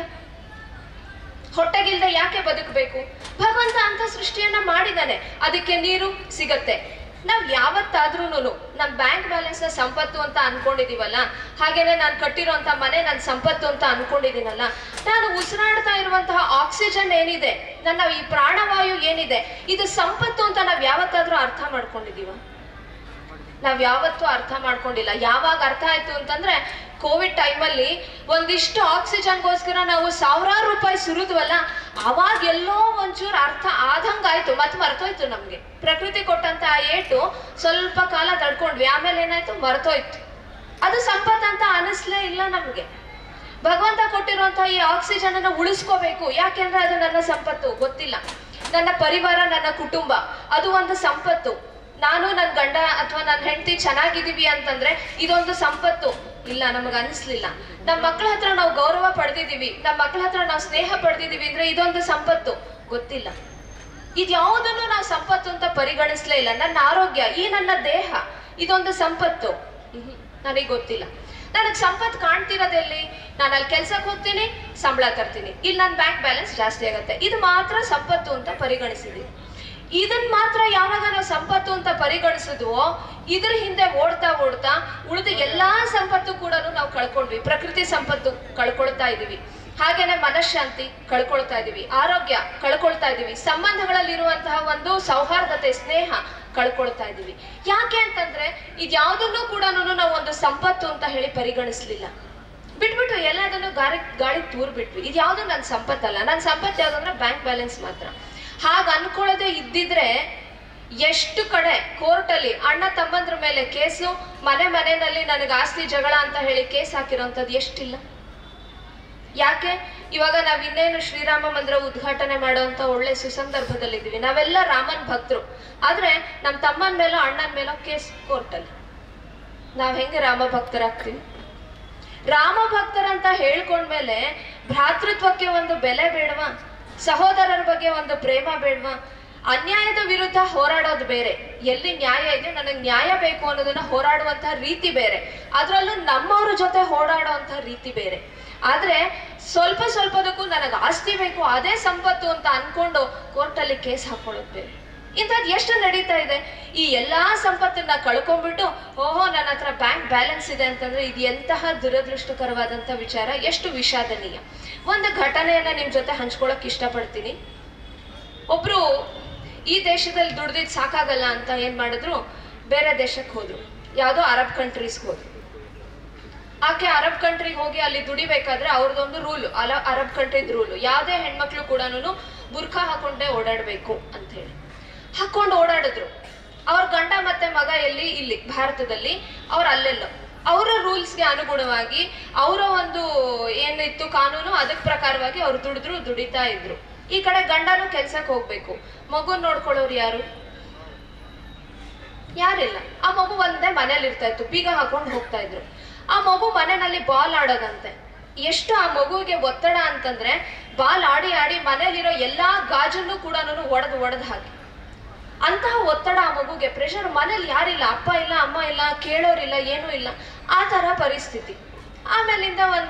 ಹೊಟ್ಟೆಗಿಲ್ದೆ ಯಾಕೆ ಬದುಕಬೇಕು? ಭಗವಂತ ಅಂತ ಸೃಷ್ಟಿಯನ್ನ ಮಾಡಿದಾನೆ, ಅದಕ್ಕೆ ನೀರು ಸಿಗತ್ತೆ. ನಾವ್ ಯಾವತ್ತಾದ್ರೂ ನಮ್ ಬ್ಯಾಂಕ್ ಬ್ಯಾಲೆನ್ಸ್ ನ ಸಂಪತ್ತು ಅಂತ ಅನ್ಕೊಂಡಿದೀವಲ್ಲ, ಹಾಗೇನೆ ನಾನು ಕಟ್ಟಿರುವಂತ ಮನೆ ನನ್ನ ಸಂಪತ್ತು ಅಂತ ಅನ್ಕೊಂಡಿದೀನಲ್ಲ, ನಾನು ಉಸಿರಾಡ್ತಾ ಇರುವಂತಹ ಆಕ್ಸಿಜನ್ ಏನಿದೆ, ನನ್ನ ಈ ಪ್ರಾಣವಾಯು ಏನಿದೆ, ಇದು ಸಂಪತ್ತು ಅಂತ ನಾವ್ ಯಾವತ್ತಾದ್ರೂ ಅರ್ಥ ಮಾಡ್ಕೊಂಡಿದೀವ? ನಾವ್ ಯಾವತ್ತೂ ಅರ್ಥ ಮಾಡ್ಕೊಂಡಿಲ್ಲ. ಯಾವಾಗ ಅರ್ಥ ಆಯ್ತು ಅಂತಂದ್ರೆ ಕೋವಿಡ್ ಟೈಮಲ್ಲಿ ಒಂದಿಷ್ಟು ಆಕ್ಸಿಜನ್ಗೋಸ್ಕರ ನಾವು ಸಾವಿರಾರು ರೂಪಾಯಿ ಸುರಿದ್ವಲ್ಲ, ಅವಾಗ ಎಲ್ಲೋ ಒಂಚೂರು ಅರ್ಥ ಆದಂಗಾಯ್ತು, ಮತ್ತೆ ಮರ್ತೋಯ್ತು. ನಮ್ಗೆ ಪ್ರಕೃತಿ ಕೊಟ್ಟಂತ ಆ ಏಟು ಸ್ವಲ್ಪ ಕಾಲ ತಡ್ಕೊಂಡ್ವಿ, ಆಮೇಲೆ ಏನಾಯ್ತು? ಮರ್ತೋಯ್ತು. ಅದು ಸಂಪತ್ತು ಅಂತ ಅನಿಸ್ಲೇ ಇಲ್ಲ ನಮ್ಗೆ. ಭಗವಂತ ಕೊಟ್ಟಿರುವಂತಹ ಈ ಆಕ್ಸಿಜನ್ ಅನ್ನ ಉಳಿಸ್ಕೋಬೇಕು, ಯಾಕೆಂದ್ರೆ ಅದು ನನ್ನ ಸಂಪತ್ತು. ಗೊತ್ತಿಲ್ಲ, ನನ್ನ ಪರಿವಾರ, ನನ್ನ ಕುಟುಂಬ ಅದು ಒಂದು ಸಂಪತ್ತು. ನಾನು ನನ್ನ ಗಂಡ ಅಥವಾ ನನ್ನ ಹೆಂಡತಿ ಚೆನ್ನಾಗಿದ್ದೀವಿ ಅಂತಂದ್ರೆ ಇದೊಂದು ಸಂಪತ್ತು. ಇಲ್ಲ, ನಮಗ ಅನಿಸ್ಲಿಲ್ಲ. ನಮ್ಮ ಮಕ್ಕಳ ಹತ್ರ ನಾವು ಗೌರವ ಪಡೆದಿದ್ದೀವಿ, ನಮ್ಮ ಮಕ್ಕಳ ಹತ್ರ ನಾವು ಸ್ನೇಹ ಪಡೆದಿದ್ದೀವಿ ಅಂದ್ರೆ ಇದೊಂದು ಸಂಪತ್ತು. ಗೊತ್ತಿಲ್ಲ, ಇದ್ಯಾವುದನ್ನು ನಾವು ಸಂಪತ್ತು ಅಂತ ಪರಿಗಣಿಸ್ಲೇ ಇಲ್ಲ. ನನ್ನ ಆರೋಗ್ಯ, ಈ ನನ್ನ ದೇಹ ಇದೊಂದು ಸಂಪತ್ತು. ನನಗೆ ಗೊತ್ತಿಲ್ಲ. ನನಗೆ ಸಂಪತ್ತು ಕಾಣ್ತಿರೋದೆಲ್ಲಿ? ನಾನು ಅಲ್ಲಿ ಕೆಲ್ಸಕ್ಕೆ ಹೋಗ್ತೀನಿ, ಸಂಬಳ ತರ್ತೀನಿ, ಇಲ್ಲಿ ನನ್ನ ಬ್ಯಾಂಕ್ ಬ್ಯಾಲೆನ್ಸ್ ಜಾಸ್ತಿ ಆಗುತ್ತೆ, ಇದು ಮಾತ್ರ ಸಂಪತ್ತು ಅಂತ ಪರಿಗಣಿಸಿದೀವಿ. ಇದನ್ ಮಾತ್ರ ಯಾವಾಗ ನಾವು ಸಂಪತ್ತು ಅಂತ ಪರಿಗಣಿಸಿದ್ವೋ ಇದ್ರ ಹಿಂದೆ ಓಡ್ತಾ ಓಡ್ತಾ ಉಳಿದ ಎಲ್ಲಾ ಸಂಪತ್ತು ಕೂಡ ನಾವು ಕಳ್ಕೊಂಡ್ವಿ. ಪ್ರಕೃತಿ ಸಂಪತ್ತು ಕಳ್ಕೊಳ್ತಾ ಇದೀವಿ, ಹಾಗೇನೆ ಮನಃಶಾಂತಿ ಕಳ್ಕೊಳ್ತಾ ಇದೀವಿ, ಆರೋಗ್ಯ ಕಳ್ಕೊಳ್ತಾ ಇದೀವಿ, ಸಂಬಂಧಗಳಲ್ಲಿರುವಂತಹ ಒಂದು ಸೌಹಾರ್ದತೆ, ಸ್ನೇಹ ಕಳ್ಕೊಳ್ತಾ ಇದೀವಿ. ಯಾಕೆ ಅಂತಂದ್ರೆ ಇದ್ಯಾವುದನ್ನು ಕೂಡ ನಾವು ಒಂದು ಸಂಪತ್ತು ಅಂತ ಹೇಳಿ ಪರಿಗಣಿಸ್ಲಿಲ್ಲ. ಬಿಟ್ಬಿಟ್ಟು ಎಲ್ಲದನ್ನು ಗಾಳಿ ತೂರ್ ಬಿಟ್ವಿ. ಇದ್ಯಾವುದು ನನ್ನ ಸಂಪತ್ತಲ್ಲ. ನನ್ನ ಸಂಪತ್ತು ಯಾವ್ದಂದ್ರೆ ಬ್ಯಾಂಕ್ ಬ್ಯಾಲೆನ್ಸ್ ಮಾತ್ರ. ಹಾಗ ಅನ್ಕೊಳ್ಳದೆ ಇದ್ದಿದ್ರೆ ಎಷ್ಟು ಕಡೆ ಕೋರ್ಟಲ್ಲಿ ಅಣ್ಣ ತಮ್ಮಂದ್ರ ಮೇಲೆ ಕೇಸು, ಮನೆಯಲ್ಲಿ ನನಗೆ ಆಸ್ತಿ ಜಗಳ ಅಂತ ಹೇಳಿ ಕೇಸ್ ಹಾಕಿರೋಂಥದ್ದು ಎಷ್ಟಿಲ್ಲ. ಯಾಕೆ? ಇವಾಗ ನಾವ್ ಇನ್ನೇನು ಶ್ರೀರಾಮ ಮಂದಿರ ಉದ್ಘಾಟನೆ ಮಾಡುವಂತ ಒಳ್ಳೆ ಸುಸಂದರ್ಭದಲ್ಲಿದ್ದೀವಿ, ನಾವೆಲ್ಲ ರಾಮನ್ ಭಕ್ತರು. ಆದ್ರೆ ನಮ್ ತಮ್ಮನ ಮೇಲೋ ಅಣ್ಣನ ಮೇಲೋ ಕೇಸ್ ಕೋರ್ಟಲ್ಲಿ. ನಾವ್ ಹೆಂಗೆ ರಾಮ ಭಕ್ತರಾಗ್ತೀವಿ? ರಾಮ ಭಕ್ತರಂತ ಹೇಳ್ಕೊಂಡ್ಮೇಲೆ ಭ್ರಾತೃತ್ವಕ್ಕೆ ಒಂದು ಬೆಲೆ ಬೇಡವಾ? ಸಹೋದರರ ಬಗ್ಗೆ ಒಂದು ಪ್ರೇಮ ಬೇಡವಾ? ಅನ್ಯಾಯದ ವಿರುದ್ಧ ಹೋರಾಡೋದು ಬೇರೆ, ಎಲ್ಲಿ ನ್ಯಾಯ ಇದೆ ನನಗೆ ನ್ಯಾಯ ಬೇಕು ಅನ್ನೋದನ್ನ ಹೋರಾಡುವಂತಹ ರೀತಿ ಬೇರೆ, ಅದರಲ್ಲೂ ನಮ್ಮವ್ರ ಜೊತೆ ಓಡಾಡುವಂತಹ ರೀತಿ ಬೇರೆ. ಆದ್ರೆ ಸ್ವಲ್ಪದಕ್ಕೂ ನನಗೆ ಆಸ್ತಿ ಬೇಕು, ಅದೇ ಸಂಪತ್ತು ಅಂತ ಅನ್ಕೊಂಡು ಕೋರ್ಟಲ್ಲಿ ಕೇಸ್ ಹಾಕೊಳ್ಳೋದು ಬೇರೆ. ಇಂಥದ್ದು ಎಷ್ಟು ನಡೀತಾ ಇದೆ. ಈ ಎಲ್ಲಾ ಸಂಪತ್ತನ್ನ ಕಳ್ಕೊಂಡ್ಬಿಟ್ಟು ಓಹೋ ನನ್ನ ಹತ್ರ ಬ್ಯಾಂಕ್ ಬ್ಯಾಲೆನ್ಸ್ ಇದೆ ಅಂತಂದ್ರೆ ಇದು ಎಂತಹ ದುರದೃಷ್ಟಕರವಾದಂತ ವಿಚಾರ, ಎಷ್ಟು ವಿಷಾದನೀಯ. ಒಂದು ಘಟನೆಯನ್ನ ನಿಮ್ ಜೊತೆ ಹಂಚ್ಕೊಳಕ್ ಇಷ್ಟಪಡ್ತೀನಿ. ಒಬ್ರು ಈ ದೇಶದಲ್ಲಿ ದುಡ್ದಿದ್ ಸಾಕಾಗಲ್ಲ ಅಂತ ಏನ್ ಮಾಡಿದ್ರು, ಬೇರೆ ದೇಶಕ್ಕೆ ಹೋದ್ರು, ಯಾವ್ದೋ ಅರಬ್ ಕಂಟ್ರೀಸ್ಗೆ ಹೋದ್ರು. ಆಕೆ ಅರಬ್ ಕಂಟ್ರಿಗೆ ಹೋಗಿ ಅಲ್ಲಿ ದುಡಿಬೇಕಾದ್ರೆ ಅವ್ರದೊಂದು ರೂಲ್, ಅರಬ್ ಕಂಟ್ರಿದ್ ರೂಲ್, ಯಾವ್ದೇ ಹೆಣ್ಮಕ್ಳು ಕೂಡ ಬುರ್ಖಾ ಹಾಕೊಂಡೇ ಓಡಾಡ್ಬೇಕು ಅಂತ ಹೇಳಿ ಹಾಕೊಂಡು ಓಡಾಡಿದ್ರು. ಅವ್ರ ಗಂಡ ಮತ್ತೆ ಮಗ ಎಲ್ಲಿ? ಇಲ್ಲಿ ಭಾರತದಲ್ಲಿ, ಅವ್ರ ಅಲ್ಲೆಲ್ಲ ಅವರ ರೂಲ್ಸ್ಗೆ ಅನುಗುಣವಾಗಿ ಅವರ ಒಂದು ಏನಿತ್ತು ಕಾನೂನು, ಅದಕ್ಕೆ ಪ್ರಕಾರವಾಗಿ ಅವ್ರು ದುಡಿತಾ ಇದ್ರು. ಈ ಕಡೆ ಗಂಡನು ಕೆಲ್ಸಕ್ಕೆ ಹೋಗ್ಬೇಕು, ಮಗುನ್ ನೋಡ್ಕೊಳ್ಳೋರು ಯಾರು? ಯಾರಿಲ್ಲ. ಆ ಮಗು ಒಂದೇ ಮನೇಲಿ ಇರ್ತಾ ಇತ್ತು, ಬೀಗ ಹಾಕೊಂಡು ಹೋಗ್ತಾ ಇದ್ರು. ಆ ಮಗು ಮನೆಯಲ್ಲಿ ಬಾಲ್ ಆಡೋದಂತೆ. ಎಷ್ಟು ಆ ಮಗುವಿಗೆ ಒತ್ತಡ ಅಂತಂದ್ರೆ ಬಾಲ್ ಆಡಿ ಆಡಿ ಮನೇಲಿರೋ ಎಲ್ಲಾ ಗಾಜನ್ನು ಕೂಡ ಒಡೆದು ಹಾಕಿ, ಅಂತಹ ಒತ್ತಡ ಆ ಮಗುಗೆ, ಪ್ರೆಷರ್. ಮನೇಲಿ ಯಾರಿಲ್ಲ, ಅಪ್ಪ ಇಲ್ಲ, ಅಮ್ಮ ಇಲ್ಲ, ಕೇಳೋರಿಲ್ಲ, ಏನೂ ಇಲ್ಲ, ಆ ತರ ಪರಿಸ್ಥಿತಿ. ಆಮೇಲಿಂದ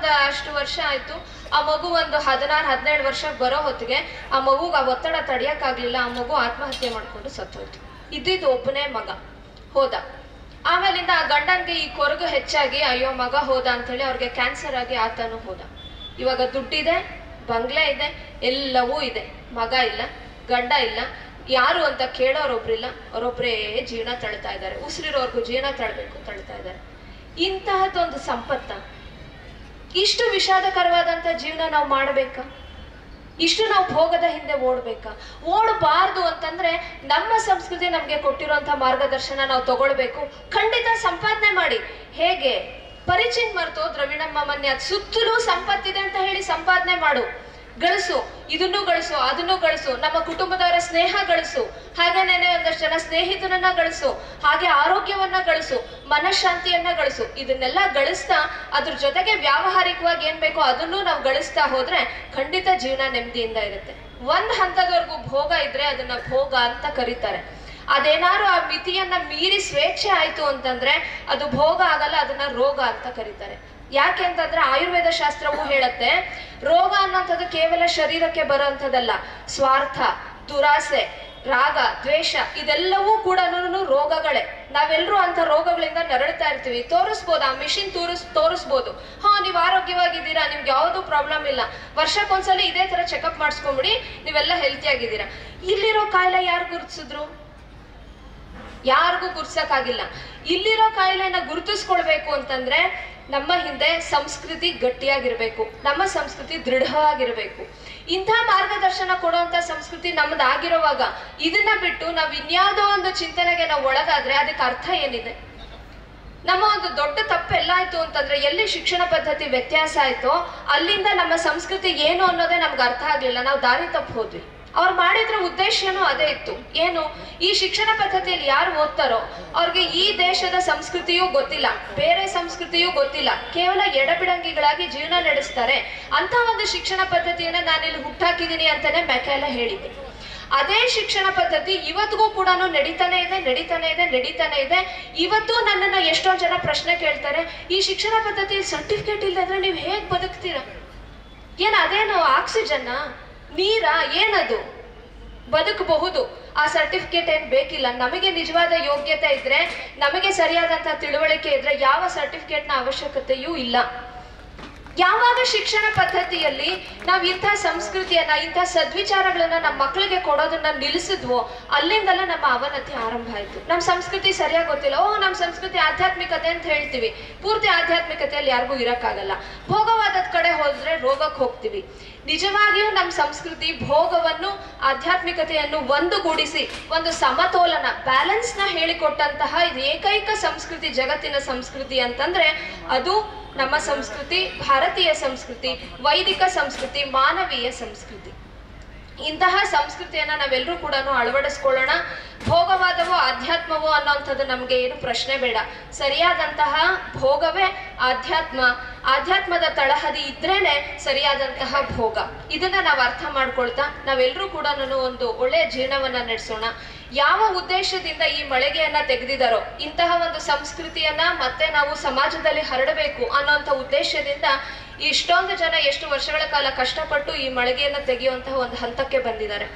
ಅಷ್ಟು ವರ್ಷ ಆಯ್ತು. ಆ ಮಗು ಒಂದು 16-17 ವರ್ಷಕ್ಕೆ ಬರೋ ಹೊತ್ತಿಗೆ ಆ ಮಗುಗೆ ಆ ಒತ್ತಡ ತಡಿಯಕ್ಕಾಗ್ಲಿಲ್ಲ, ಆ ಮಗು ಆತ್ಮಹತ್ಯೆ ಮಾಡ್ಕೊಂಡು ಸತ್ತೋಯ್ತು. ಇದ್ದಿದ್ದು ಒಬ್ಬನೇ ಮಗ, ಹೋದ. ಆಮೇಲಿಂದ ಆ ಗಂಡನ್ಗೆ ಈ ಕೊರಗು ಹೆಚ್ಚಾಗಿ ಅಯ್ಯೋ ಮಗ ಹೋದ ಅಂತ ಹೇಳಿ ಅವ್ರಿಗೆ ಕ್ಯಾನ್ಸರ್ ಆಗಿ ಆತನು ಹೋದ. ಇವಾಗ ದುಡ್ಡಿದೆ, ಬಂಗ್ಲೆ ಇದೆ, ಎಲ್ಲವೂ ಇದೆ, ಮಗ ಇಲ್ಲ, ಗಂಡ ಇಲ್ಲ, ಯಾರು ಅಂತ ಕೇಳೋರೊಬ್ರಿಲ್ಲ, ಅವರೊಬ್ಬರೇ ಜೀವನ ತಳ್ತಾ ಇದ್ದಾರೆ. ಉಸಿರಿರೋರ್ಗು ಜೀವನ ತಳ್ತಾ ಇದ್ದಾರೆ. ಇಂತಹದ್ದೊಂದು ಸಂಪತ್ತ, ಇಷ್ಟು ವಿಷಾದಕರವಾದಂಥ ಜೀವನ ನಾವು ಮಾಡಬೇಕಾ? ಇಷ್ಟು ನಾವು ಭೋಗದ ಹಿಂದೆ ಓಡ್ಬೇಕಾ? ಓಡಬಾರ್ದು ಅಂತಂದ್ರೆ ನಮ್ಮ ಸಂಸ್ಕೃತಿ ನಮ್ಗೆ ಕೊಟ್ಟಿರುವಂತ ಮಾರ್ಗದರ್ಶನ ನಾವು ತಗೊಳ್ಬೇಕು. ಖಂಡಿತ ಸಂಪಾದನೆ ಮಾಡಿ. ಹೇಗೆ? ಪರಿಚಿನ್ ಮರ್ತು ದ್ರವಿಣಮ್ಮ ಮನ್ಯ, ಸುತ್ತಲೂ ಸಂಪತ್ತಿದೆ ಅಂತ ಹೇಳಿ ಸಂಪಾದನೆ ಮಾಡು, ಗಳಿಸು, ಇದನ್ನು ಗಳಿಸು, ಅದನ್ನು ಗಳಿಸು, ನಮ್ಮ ಕುಟುಂಬದವರ ಸ್ನೇಹ ಗಳಿಸು, ಹಾಗೇನೇನೆ ಒಂದಷ್ಟು ಜನ ಸ್ನೇಹಿತರನ್ನ ಗಳಿಸು, ಹಾಗೆ ಆರೋಗ್ಯವನ್ನ ಗಳಿಸು, ಮನಃಶಾಂತಿಯನ್ನ ಗಳಿಸು. ಇದನ್ನೆಲ್ಲ ಗಳಿಸ್ತಾ ಅದ್ರ ಜೊತೆಗೆ ವ್ಯಾವಹಾರಿಕವಾಗಿ ಏನ್ ಬೇಕೋ ಅದನ್ನು ನಾವು ಗಳಿಸ್ತಾ ಹೋದ್ರೆ ಖಂಡಿತ ಜೀವನ ನೆಮ್ಮದಿಯಿಂದ ಇರುತ್ತೆ. ಒಂದ್ ಹಂತದವರೆಗೂ ಭೋಗ ಇದ್ರೆ ಅದನ್ನ ಭೋಗ ಅಂತ ಕರೀತಾರೆ. ಅದೇನಾದ್ರು ಆ ಮಿತಿಯನ್ನ ಮೀರಿ ಸ್ವೇಚ್ಛೆ ಆಯ್ತು ಅಂತಂದ್ರೆ ಅದು ಭೋಗ ಆಗಲ್ಲ, ಅದನ್ನ ರೋಗ ಅಂತ ಕರೀತಾರೆ. ಯಾಕೆ ಅಂತಂದ್ರೆ ಆಯುರ್ವೇದ ಶಾಸ್ತ್ರವೂ ಹೇಳತ್ತೆ, ರೋಗ ಅನ್ನೋಂಥದ್ದು ಕೇವಲ ಶರೀರಕ್ಕೆ ಬರೋಂಥದ್ದಲ್ಲ, ಸ್ವಾರ್ಥ, ದುರಾಸೆ, ರಾಗ, ದ್ವೇಷ ಇದೆಲ್ಲವೂ ಕೂಡ ರೋಗಗಳೇ. ನಾವೆಲ್ಲರೂ ಅಂತ ರೋಗಗಳಿಂದ ನರಳ್ತಾ ಇರ್ತೀವಿ. ತೋರಿಸ್ಬೋದು, ಆ ಮಿಷಿನ್ ತೋರಿಸ್ಬೋದು, ಹಾ ನೀವು ಆರೋಗ್ಯವಾಗಿದ್ದೀರಾ, ನಿಮ್ಗೆ ಯಾವ್ದು ಪ್ರಾಬ್ಲಮ್ ಇಲ್ಲ, ವರ್ಷಕ್ಕೊಂದ್ಸಲಿ ಇದೇ ತರ ಚೆಕಪ್ ಮಾಡಿಸ್ಕೊಂಬಿಡಿ, ನೀವೆಲ್ಲ ಹೆಲ್ತಿ ಆಗಿದ್ದೀರಾ. ಇಲ್ಲಿರೋ ಕಾಯಿಲೆ ಯಾರು ಗುರುತಿಸಿದ್ರು? ಯಾರಿಗೂ ಗುರ್ಸಕ್ಕಾಗಿಲ್ಲ. ಇಲ್ಲಿರೋ ಕಾಯಿಲೆನ ಗುರುತಿಸ್ಕೊಳ್ಬೇಕು ಅಂತಂದ್ರೆ ನಮ್ಮ ಹಿಂದೆ ಸಂಸ್ಕೃತಿ ಗಟ್ಟಿಯಾಗಿರ್ಬೇಕು, ನಮ್ಮ ಸಂಸ್ಕೃತಿ ದೃಢವಾಗಿರ್ಬೇಕು. ಇಂಥ ಮಾರ್ಗದರ್ಶನ ಕೊಡುವಂತ ಸಂಸ್ಕೃತಿ ನಮ್ದಾಗಿರುವಾಗ ಇದನ್ನ ಬಿಟ್ಟು ನಾವು ಇನ್ಯಾವುದೋ ಒಂದು ಚಿಂತನೆಗೆ ನಾವು ಒಳಗಾದ್ರೆ ಅದಕ್ಕೆ ಅರ್ಥ ಏನಿದೆ? ನಮ್ಮ ಒಂದು ದೊಡ್ಡ ತಪ್ಪು ಎಲ್ಲಾಯ್ತು ಅಂತಂದ್ರೆ, ಎಲ್ಲಿ ಶಿಕ್ಷಣ ಪದ್ಧತಿ ವ್ಯತ್ಯಾಸ ಆಯ್ತೋ ಅಲ್ಲಿಂದ ನಮ್ಮ ಸಂಸ್ಕೃತಿ ಏನು ಅನ್ನೋದೇ ನಮ್ಗೆ ಅರ್ಥ ಆಗ್ಲಿಲ್ಲ, ನಾವು ದಾರಿ ತಪ್ಪು ಹೋದ್ವಿ. ಅವ್ರು ಮಾಡಿದ್ರ ಉದ್ದೇಶನೂ ಅದೇ ಇತ್ತು. ಏನು? ಈ ಶಿಕ್ಷಣ ಪದ್ಧತಿಯಲ್ಲಿ ಯಾರು ಓದ್ತಾರೋ ಅವ್ರಿಗೆ ಈ ದೇಶದ ಸಂಸ್ಕೃತಿಯೂ ಗೊತ್ತಿಲ್ಲ, ಬೇರೆ ಸಂಸ್ಕೃತಿಯೂ ಗೊತ್ತಿಲ್ಲ, ಕೇವಲ ಎಡಬಿಡಂಗಿಗಳಾಗಿ ಜೀವನ ನಡೆಸ್ತಾರೆ. ಅಂತ ಒಂದು ಶಿಕ್ಷಣ ಪದ್ಧತಿಯನ್ನ ನಾನಿಲ್ಲಿ ಹುಟ್ಟಾಕಿದ್ದೀನಿ ಅಂತಾನೆ ಮೆಕೆಲ ಹೇಳಿದ್ದೆ. ಅದೇ ಶಿಕ್ಷಣ ಪದ್ಧತಿ ಇವತ್ತಿಗೂ ಕೂಡ ನಡೀತಾನೆ ಇದೆ. ಇವತ್ತು ನನ್ನನ್ನ ಎಷ್ಟೊಂದು ಜನ ಪ್ರಶ್ನೆ ಕೇಳ್ತಾರೆ, ಈ ಶಿಕ್ಷಣ ಪದ್ಧತಿಯಲ್ಲಿ ಸರ್ಟಿಫಿಕೇಟ್ ಇಲ್ಲದ್ರೆ ನೀವು ಹೇಗ್ ಬದುಕ್ತೀರಾ? ಏನ್ ಅದೇನು ಆಕ್ಸಿಜನ್ನ, ನೀರ, ಏನದು? ಬದುಕಬಹುದು. ಆ ಸರ್ಟಿಫಿಕೇಟ್ ಏನ್ ಬೇಕಿಲ್ಲ. ನಮಗೆ ನಿಜವಾದ ಯೋಗ್ಯತೆ ಇದ್ರೆ, ನಮಗೆ ಸರಿಯಾದಂತ ತಿಳುವಳಿಕೆ ಇದ್ರೆ ಯಾವ ಸರ್ಟಿಫಿಕೇಟ್ನ ಅವಶ್ಯಕತೆಯೂ ಇಲ್ಲ. ಯಾವಾಗ ಶಿಕ್ಷಣ ಪದ್ಧತಿಯಲ್ಲಿ ನಾವು ಇಂಥ ಸಂಸ್ಕೃತಿಯನ್ನ, ಇಂಥ ಸದ್ವಿಚಾರಗಳನ್ನ ನಮ್ಮ ಮಕ್ಕಳಿಗೆ ಕೊಡೋದನ್ನ ನಿಲ್ಲಿಸಿದ್ವೋ ಅಲ್ಲಿಂದಲೇ ನಮ್ಮ ಅವನತಿ ಆರಂಭ ಆಯ್ತು. ನಮ್ಮ ಸಂಸ್ಕೃತಿ ಸರಿಯಾಗಿ ಗೊತ್ತಿಲ್ಲ, ನಮ್ಮ ಸಂಸ್ಕೃತಿ ಆಧ್ಯಾತ್ಮಿಕತೆ ಅಂತ ಹೇಳ್ತೀವಿ, ಪೂರ್ತಿ ಆಧ್ಯಾತ್ಮಿಕತೆಯಲ್ಲಿ ಯಾರಿಗೂ ಇರಕ್ಕಾಗಲ್ಲ. ಭೋಗವಾದದ ಕಡೆ ಹೋದ್ರೆ ರೋಗಕ್ಕೆ ಹೋಗ್ತೀವಿ. ನಿಜವಾಗಿಯೂ ನಮ್ಮ ಸಂಸ್ಕೃತಿ ಭೋಗವನ್ನು ಆಧ್ಯಾತ್ಮಿಕತೆಯನ್ನು ಒಂದುಗೂಡಿಸಿ ಒಂದು ಸಮತೋಲನ, ಬ್ಯಾಲೆನ್ಸ್ ನ ಹೇಳಿಕೊಟ್ಟಂತಹ ಏಕೈಕ ಸಂಸ್ಕೃತಿ ಜಗತ್ತಿನ ಸಂಸ್ಕೃತಿ ಅಂತಂದ್ರೆ ಅದು ನಮ್ಮ ಸಂಸ್ಕೃತಿ, ಭಾರತೀಯ ಸಂಸ್ಕೃತಿ, ವೈದಿಕ ಸಂಸ್ಕೃತಿ, ಮಾನವೀಯ ಸಂಸ್ಕೃತಿ. ಇಂತಹ ಸಂಸ್ಕೃತಿಯನ್ನ ನಾವೆಲ್ಲರೂ ಕೂಡ ಅಳವಡಿಸ್ಕೊಳ್ಳೋಣ. ಭೋಗವಾದವೋ ಆಧ್ಯಾತ್ಮವೋ ಅನ್ನೋಂಥದ್ದು ನಮ್ಗೆ ಏನು ಪ್ರಶ್ನೆ ಬೇಡ. ಸರಿಯಾದಂತಹ ಭೋಗವೇ ಆಧ್ಯಾತ್ಮ, ಆಧ್ಯಾತ್ಮದ ತಳಹದಿ ಇದ್ರೇನೆ ಸರಿಯಾದಂತಹ ಭೋಗ. ಇದನ್ನ ನಾವು ಅರ್ಥ ಮಾಡ್ಕೊಳ್ತಾ ನಾವೆಲ್ಲರೂ ಕೂಡ ಒಂದು ಒಳ್ಳೆಯ ಜೀವನವನ್ನ ನಡೆಸೋಣ. ಯಾವ ಉದ್ದೇಶದಿಂದ ಈ ಮಳಿಗೆಯನ್ನ ತೆಗೆದಿದ್ದಾರೋ, ಇಂತಹ ಒಂದು ಸಂಸ್ಕೃತಿಯನ್ನ ಮತ್ತೆ ನಾವು ಸಮಾಜದಲ್ಲಿ ಹರಡಬೇಕು ಅನ್ನೋಂಥ ಉದ್ದೇಶದಿಂದ ಇಷ್ಟೊಂದು ಜನ ಎಷ್ಟು ವರ್ಷಗಳ ಕಾಲ ಕಷ್ಟಪಟ್ಟು ಈ ಮಳಿಗೆಯನ್ನ ತೆಗೆಯುವಂತಹ ಒಂದು ಹಂತಕ್ಕೆ ಬಂದಿದ್ದಾರೆ.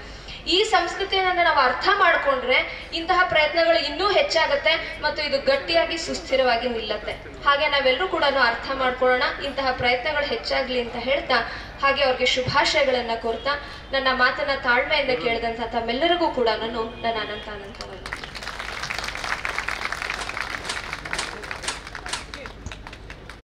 ಈ ಸಂಸ್ಕೃತಿಯನ್ನ ನಾವು ಅರ್ಥ ಮಾಡ್ಕೊಂಡ್ರೆ ಇಂತಹ ಪ್ರಯತ್ನಗಳು ಇನ್ನೂ ಹೆಚ್ಚಾಗತ್ತೆ ಮತ್ತು ಇದು ಗಟ್ಟಿಯಾಗಿ ಸುಸ್ಥಿರವಾಗಿ ನಿಲ್ಲತ್ತೆ. ಹಾಗೆ ನಾವೆಲ್ಲರೂ ಕೂಡ ಅರ್ಥ ಮಾಡ್ಕೊಳ್ಳೋಣ, ಇಂತಹ ಪ್ರಯತ್ನಗಳು ಹೆಚ್ಚಾಗ್ಲಿ ಅಂತ ಹೇಳ್ತಾ, ಹಾಗೆ ಅವ್ರಿಗೆ ಶುಭಾಶಯಗಳನ್ನ ಕೋರ್ತಾ ನನ್ನ ಮಾತನ್ನ ತಾಳ್ಮೆಯಿಂದ ಕೇಳಿದಂಥ ತಮ್ಮೆಲ್ಲರಿಗೂ ಕೂಡ ನನ್ನ ಅನಂತ